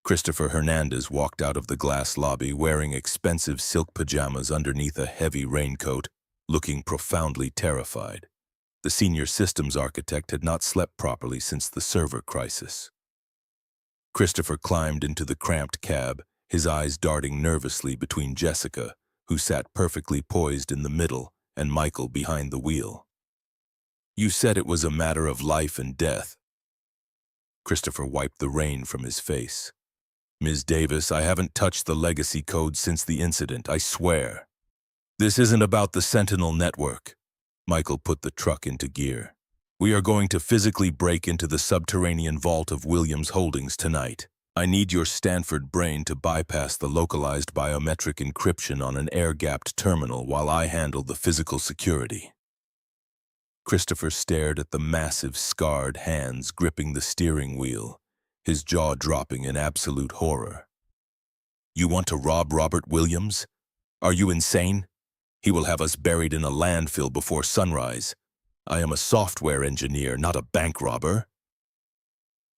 Christopher Hernandez walked out of the glass lobby wearing expensive silk pajamas underneath a heavy raincoat, looking profoundly terrified. The senior systems architect had not slept properly since the server crisis. Christopher climbed into the cramped cab, his eyes darting nervously between Jessica, who sat perfectly poised in the middle, and Michael behind the wheel. "You said it was a matter of life and death." Christopher wiped the rain from his face. "Ms. Davis, I haven't touched the legacy code since the incident, I swear." "This isn't about the Sentinel network." Michael put the truck into gear. "We are going to physically break into the subterranean vault of Williams Holdings tonight. I need your Stanford brain to bypass the localized biometric encryption on an air-gapped terminal while I handle the physical security." Christopher stared at the massive, scarred hands gripping the steering wheel, his jaw dropping in absolute horror. "You want to rob Robert Williams? Are you insane? He will have us buried in a landfill before sunrise. I am a software engineer, not a bank robber."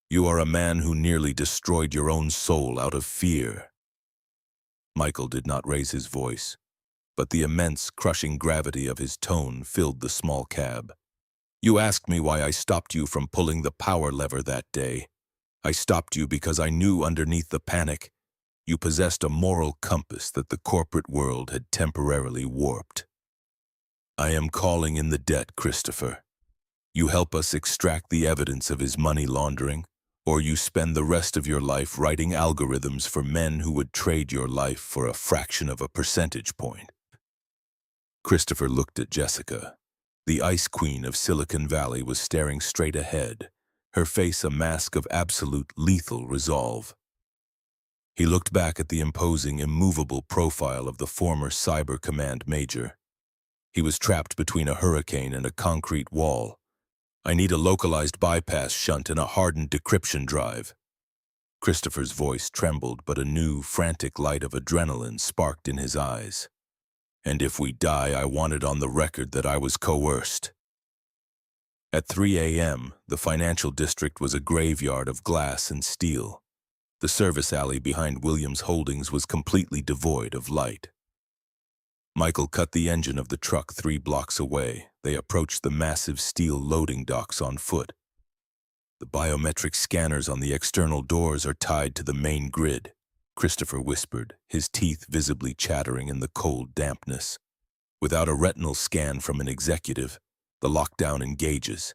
"You are a man who nearly destroyed your own soul out of fear." Michael did not raise his voice, but the immense, crushing gravity of his tone filled the small cab. "You asked me why I stopped you from pulling the power lever that day. I stopped you because I knew underneath the panic, you possessed a moral compass that the corporate world had temporarily warped. I am calling in the debt, Christopher. You help us extract the evidence of his money laundering, or you spend the rest of your life writing algorithms for men who would trade your life for a fraction of a percentage point." Christopher looked at Jessica. The Ice Queen of Silicon Valley was staring straight ahead, her face a mask of absolute lethal resolve. He looked back at the imposing, immovable profile of the former Cyber Command Major. He was trapped between a hurricane and a concrete wall. "I need a localized bypass shunt and a hardened decryption drive." Christopher's voice trembled, but a new, frantic light of adrenaline sparked in his eyes. "And if we die, I want it on the record that I was coerced." At 3 a.m., the financial district was a graveyard of glass and steel. The service alley behind Williams Holdings was completely devoid of light. Michael cut the engine of the truck 3 blocks away. They approached the massive steel loading docks on foot. "The biometric scanners on the external doors are tied to the main grid," Christopher whispered, his teeth visibly chattering in the cold dampness. "Without a retinal scan from an executive, the lockdown engages."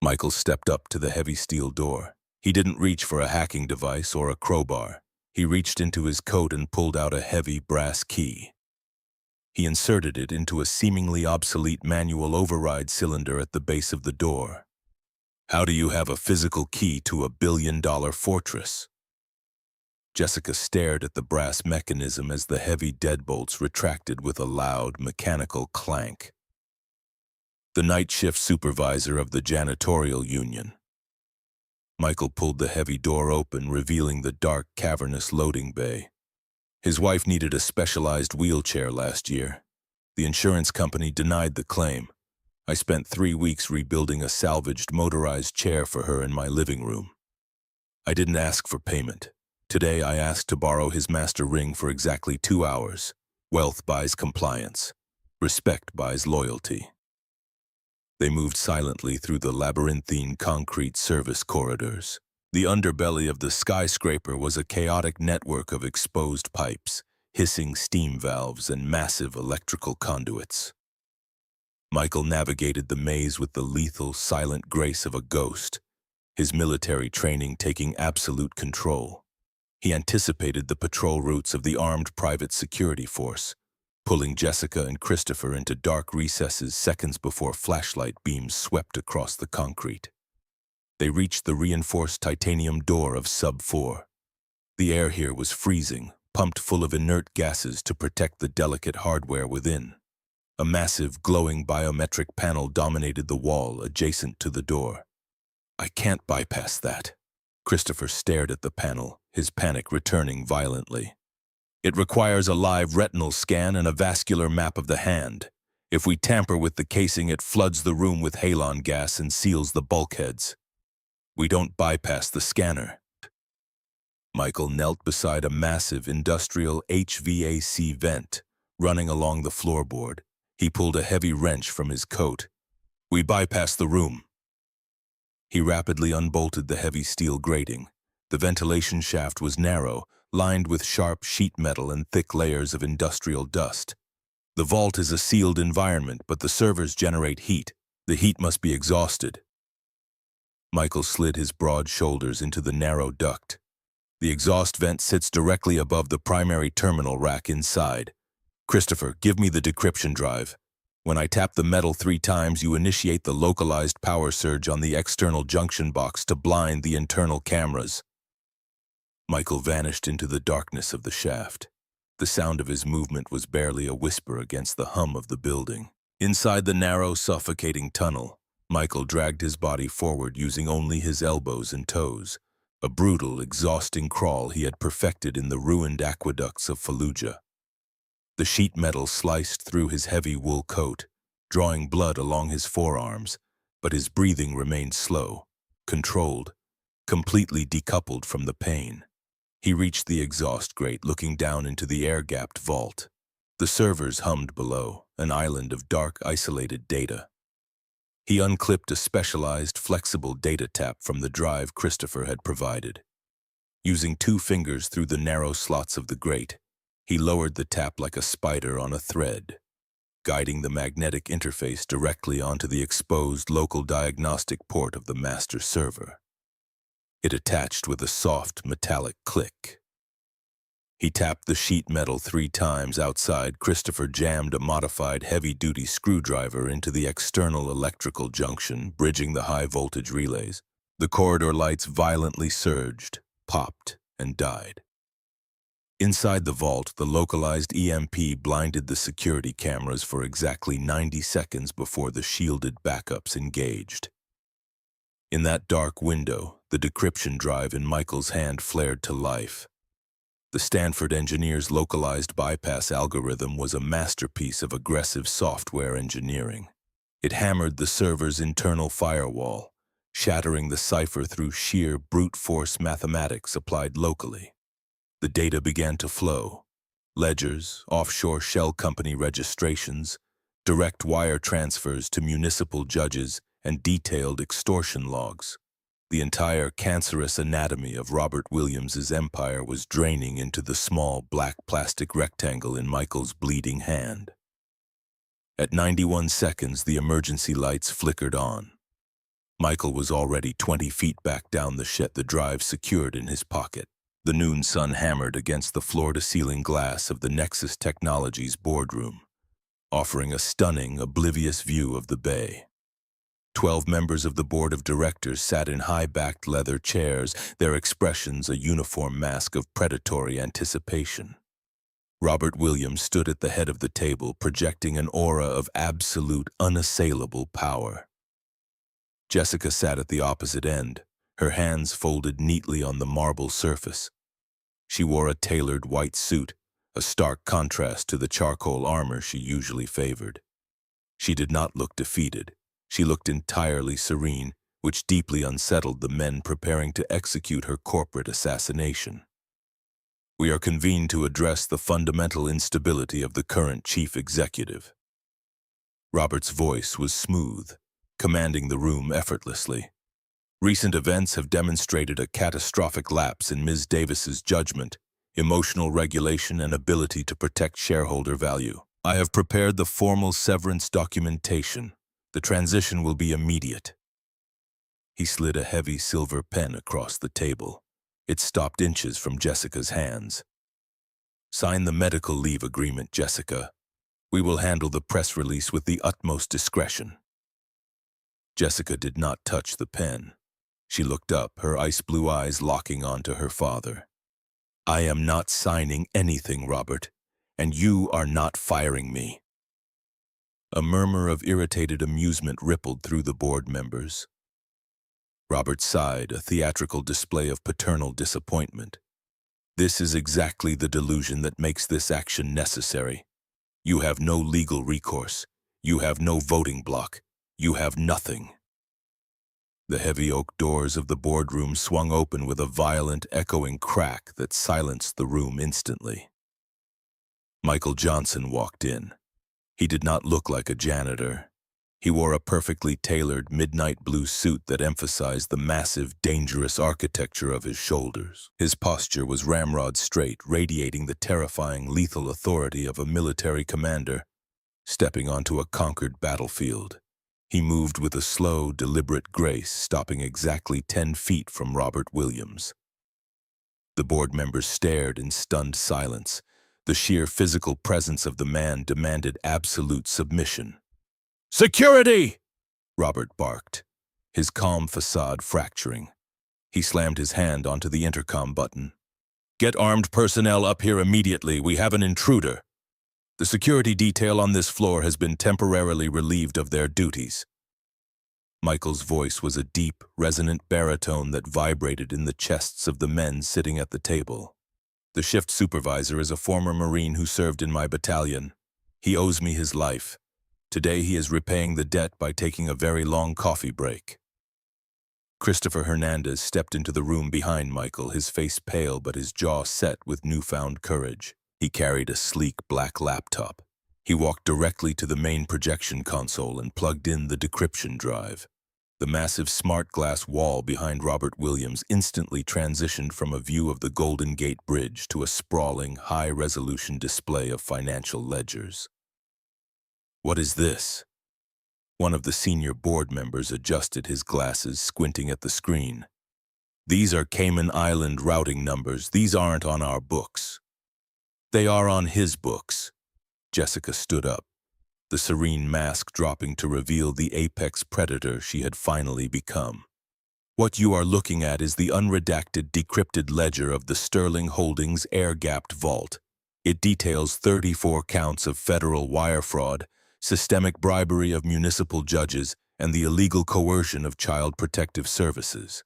Michael stepped up to the heavy steel door. He didn't reach for a hacking device or a crowbar. He reached into his coat and pulled out a heavy brass key. He inserted it into a seemingly obsolete manual override cylinder at the base of the door. "How do you have a physical key to a billion-dollar fortress?" Jessica stared at the brass mechanism as the heavy deadbolts retracted with a loud, mechanical clank. "The night shift supervisor of the janitorial union." Michael pulled the heavy door open, revealing the dark, cavernous loading bay. "His wife needed a specialized wheelchair last year. The insurance company denied the claim. I spent 3 weeks rebuilding a salvaged motorized chair for her in my living room. I didn't ask for payment. Today I asked to borrow his master ring for exactly 2 hours. Wealth buys compliance. Respect buys loyalty." They moved silently through the labyrinthine concrete service corridors. The underbelly of the skyscraper was a chaotic network of exposed pipes, hissing steam valves, and massive electrical conduits. Michael navigated the maze with the lethal, silent grace of a ghost, his military training taking absolute control. He anticipated the patrol routes of the armed private security force, pulling Jessica and Christopher into dark recesses seconds before flashlight beams swept across the concrete. They reached the reinforced titanium door of Sub 4. The air here was freezing, pumped full of inert gases to protect the delicate hardware within. A massive, glowing biometric panel dominated the wall adjacent to the door. "I can't bypass that." Christopher stared at the panel, his panic returning violently. "It requires a live retinal scan and a vascular map of the hand. If we tamper with the casing, it floods the room with halon gas and seals the bulkheads. We don't bypass the scanner." Michael knelt beside a massive industrial HVAC vent running along the floorboard. He pulled a heavy wrench from his coat. "We bypass the room." He rapidly unbolted the heavy steel grating. The ventilation shaft was narrow, lined with sharp sheet metal and thick layers of industrial dust. "The vault is a sealed environment, but the servers generate heat. The heat must be exhausted." Michael slid his broad shoulders into the narrow duct. "The exhaust vent sits directly above the primary terminal rack inside. Christopher, give me the decryption drive. When I tap the metal 3 times, you initiate the localized power surge on the external junction box to blind the internal cameras." Michael vanished into the darkness of the shaft. The sound of his movement was barely a whisper against the hum of the building. Inside the narrow, suffocating tunnel, Michael dragged his body forward using only his elbows and toes, a brutal, exhausting crawl he had perfected in the ruined aqueducts of Fallujah. The sheet metal sliced through his heavy wool coat, drawing blood along his forearms, but his breathing remained slow, controlled, completely decoupled from the pain. He reached the exhaust grate, looking down into the air-gapped vault. The servers hummed below, an island of dark, isolated data. He unclipped a specialized, flexible data tap from the drive Christopher had provided. Using 2 fingers through the narrow slots of the grate, he lowered the tap like a spider on a thread, guiding the magnetic interface directly onto the exposed local diagnostic port of the master server. It attached with a soft, metallic click. He tapped the sheet metal 3 times. Outside, Christopher jammed a modified heavy-duty screwdriver into the external electrical junction, bridging the high-voltage relays. The corridor lights violently surged, popped, and died. Inside the vault, the localized EMP blinded the security cameras for exactly 90 seconds before the shielded backups engaged. In that dark window, The decryption drive in Michael's hand flared to life. The Stanford engineer's localized bypass algorithm was a masterpiece of aggressive software engineering. It hammered the server's internal firewall, shattering the cipher through sheer brute force mathematics applied locally. The data began to flow. Ledgers, offshore shell company registrations, direct wire transfers to municipal judges, and detailed extortion logs. The entire cancerous anatomy of Robert Williams's empire was draining into the small black plastic rectangle in Michael's bleeding hand. At 91 seconds, the emergency lights flickered on. Michael was already 20 feet back down the shed, the drive secured in his pocket. The noon sun hammered against the floor-to-ceiling glass of the Nexus Technologies boardroom, offering a stunning, oblivious view of the bay. 12 members of the board of directors sat in high-backed leather chairs, their expressions a uniform mask of predatory anticipation. Robert Williams stood at the head of the table, projecting an aura of absolute, unassailable power. Jessica sat at the opposite end, her hands folded neatly on the marble surface. She wore a tailored white suit, a stark contrast to the charcoal armor she usually favored. She did not look defeated. She looked entirely serene, which deeply unsettled the men preparing to execute her corporate assassination. We are convened to address the fundamental instability of the current chief executive. Robert's voice was smooth, commanding the room effortlessly. Recent events have demonstrated a catastrophic lapse in Ms. Davis's judgment, emotional regulation, and ability to protect shareholder value. I have prepared the formal severance documentation. The transition will be immediate. He slid a heavy silver pen across the table. It stopped inches from Jessica's hands. Sign the medical leave agreement, Jessica. We will handle the press release with the utmost discretion. Jessica did not touch the pen. She looked up, her ice-blue eyes locking onto her father. I am not signing anything, Robert, and you are not firing me. A murmur of irritated amusement rippled through the board members. Robert sighed, a theatrical display of paternal disappointment. This is exactly the delusion that makes this action necessary. You have no legal recourse. You have no voting bloc. You have nothing. The heavy oak doors of the boardroom swung open with a violent, echoing crack that silenced the room instantly. Michael Johnson walked in. He did not look like a janitor. He wore a perfectly tailored midnight blue suit that emphasized the massive, dangerous architecture of his shoulders. His posture was ramrod straight, radiating the terrifying, lethal authority of a military commander stepping onto a conquered battlefield. He moved with a slow, deliberate grace, stopping exactly 10 feet from Robert Williams. The board members stared in stunned silence. The sheer physical presence of the man demanded absolute submission. "Security!" Robert barked, his calm facade fracturing. He slammed his hand onto the intercom button. "Get armed personnel up here immediately. We have an intruder. The security detail on this floor has been temporarily relieved of their duties." Michael's voice was a deep, resonant baritone that vibrated in the chests of the men sitting at the table. The shift supervisor is a former Marine who served in my battalion. He owes me his life. Today he is repaying the debt by taking a very long coffee break. Christopher Hernandez stepped into the room behind Michael, his face pale but his jaw set with newfound courage. He carried a sleek black laptop. He walked directly to the main projection console and plugged in the decryption drive. The massive smart glass wall behind Robert Williams instantly transitioned from a view of the Golden Gate Bridge to a sprawling, high-resolution display of financial ledgers. "What is this?" One of the senior board members adjusted his glasses, squinting at the screen. "These are Cayman Island routing numbers. These aren't on our books." "They are on his books." Jessica stood up, the serene mask dropping to reveal the apex predator she had finally become. "What you are looking at is the unredacted, decrypted ledger of the Sterling Holdings air-gapped vault. It details 34 counts of federal wire fraud, systemic bribery of municipal judges, and the illegal coercion of child protective services.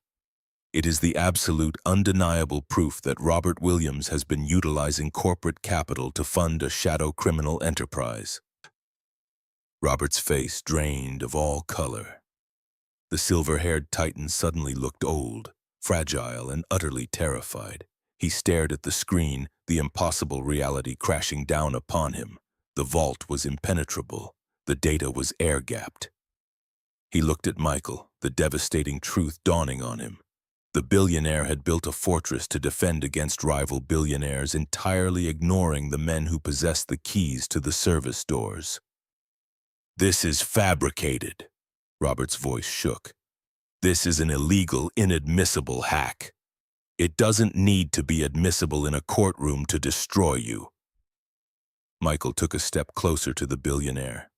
It is the absolute, undeniable proof that Robert Williams has been utilizing corporate capital to fund a shadow criminal enterprise. Robert's face drained of all color. The silver-haired titan suddenly looked old, fragile, and utterly terrified. He stared at the screen, the impossible reality crashing down upon him. The vault was impenetrable. The data was air-gapped. He looked at Michael, the devastating truth dawning on him. The billionaire had built a fortress to defend against rival billionaires, entirely ignoring the men who possessed the keys to the service doors. "This is fabricated." Robert's voice shook. "This is an illegal, inadmissible hack. It doesn't need to be admissible in a courtroom to destroy you." Michael took a step closer to the billionaire.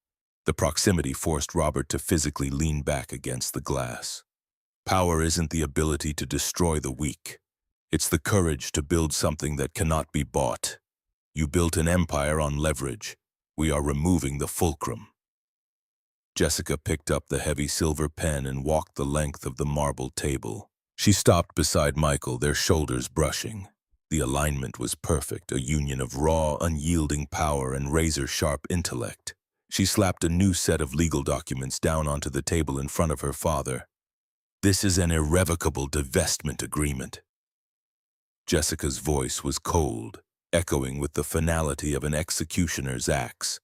The proximity forced Robert to physically lean back against the glass. Power isn't the ability to destroy the weak. It's the courage to build something that cannot be bought. You built an empire on leverage. We are removing the fulcrum. Jessica picked up the heavy silver pen and walked the length of the marble table. She stopped beside Michael, their shoulders brushing. The alignment was perfect, a union of raw, unyielding power and razor-sharp intellect. She slapped a new set of legal documents down onto the table in front of her father. "This is an irrevocable divestment agreement." Jessica's voice was cold, echoing with the finality of an executioner's axe.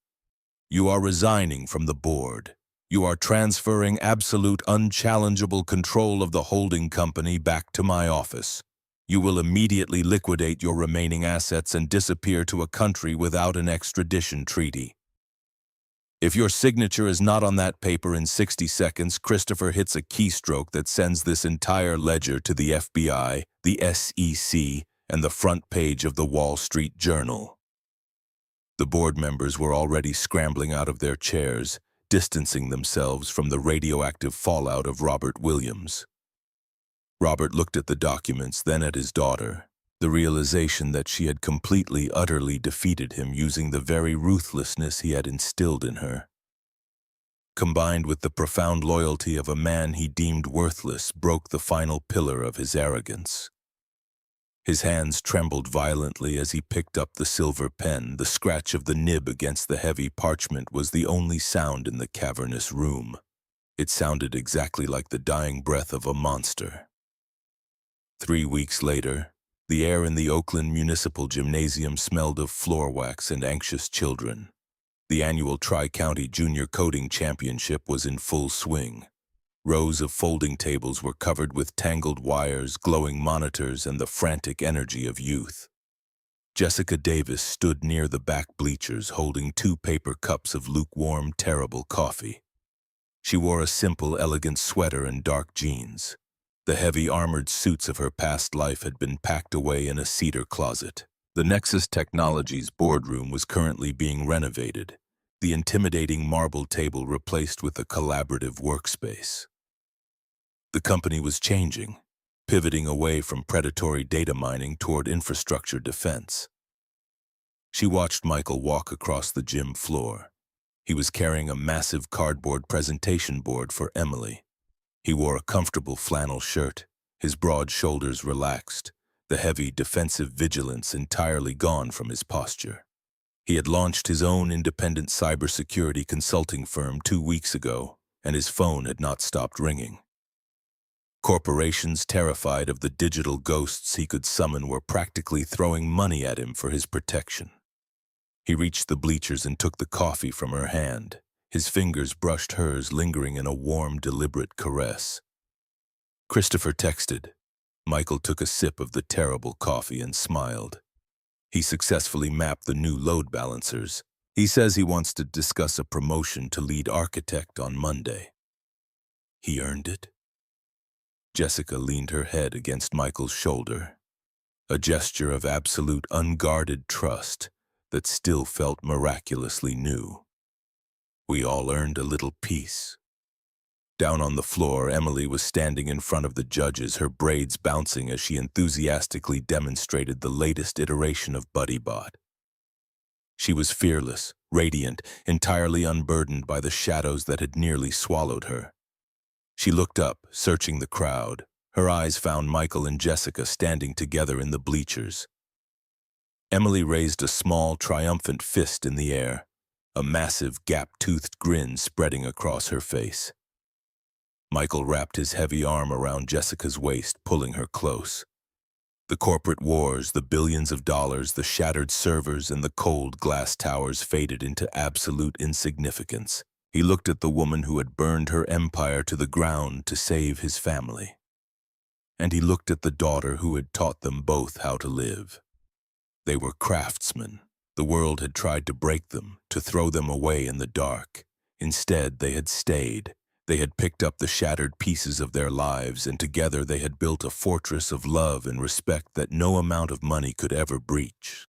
"You are resigning from the board. You are transferring absolute, unchallengeable control of the holding company back to my office. You will immediately liquidate your remaining assets and disappear to a country without an extradition treaty. If your signature is not on that paper in 60 seconds, Christopher hits a keystroke that sends this entire ledger to the FBI, the SEC, and the front page of the Wall Street Journal." The board members were already scrambling out of their chairs, distancing themselves from the radioactive fallout of Robert Williams. Robert looked at the documents, then at his daughter. The realization that she had completely, utterly defeated him using the very ruthlessness he had instilled in her, combined with the profound loyalty of a man he deemed worthless, broke the final pillar of his arrogance. His hands trembled violently as he picked up the silver pen. The scratch of the nib against the heavy parchment was the only sound in the cavernous room. It sounded exactly like the dying breath of a monster. 3 weeks later, the air in the Oakland Municipal Gymnasium smelled of floor wax and anxious children. The annual Tri-County Junior Coding Championship was in full swing. Rows of folding tables were covered with tangled wires, glowing monitors, and the frantic energy of youth. Jessica Davis stood near the back bleachers holding 2 paper cups of lukewarm, terrible coffee. She wore a simple, elegant sweater and dark jeans. The heavy armored suits of her past life had been packed away in a cedar closet. The Nexus Technologies boardroom was currently being renovated, the intimidating marble table replaced with a collaborative workspace. The company was changing, pivoting away from predatory data mining toward infrastructure defense. She watched Michael walk across the gym floor. He was carrying a massive cardboard presentation board for Emily. He wore a comfortable flannel shirt, his broad shoulders relaxed, the heavy defensive vigilance entirely gone from his posture. He had launched his own independent cybersecurity consulting firm 2 weeks ago, and his phone had not stopped ringing. Corporations terrified of the digital ghosts he could summon were practically throwing money at him for his protection. He reached the bleachers and took the coffee from her hand. His fingers brushed hers, lingering in a warm, deliberate caress. Christopher texted. Michael took a sip of the terrible coffee and smiled. He successfully mapped the new load balancers. He says he wants to discuss a promotion to lead architect on Monday. He earned it? Jessica leaned her head against Michael's shoulder, a gesture of absolute, unguarded trust that still felt miraculously new. We all earned a little peace. Down on the floor, Emily was standing in front of the judges, her braids bouncing as she enthusiastically demonstrated the latest iteration of BuddyBot. She was fearless, radiant, entirely unburdened by the shadows that had nearly swallowed her. She looked up, searching the crowd. Her eyes found Michael and Jessica standing together in the bleachers. Emily raised a small, triumphant fist in the air, a massive, gap-toothed grin spreading across her face. Michael wrapped his heavy arm around Jessica's waist, pulling her close. The corporate wars, the billions of dollars, the shattered servers, and the cold glass towers faded into absolute insignificance. He looked at the woman who had burned her empire to the ground to save his family. And he looked at the daughter who had taught them both how to live. They were craftsmen. The world had tried to break them, to throw them away in the dark. Instead, they had stayed. They had picked up the shattered pieces of their lives, and together they had built a fortress of love and respect that no amount of money could ever breach.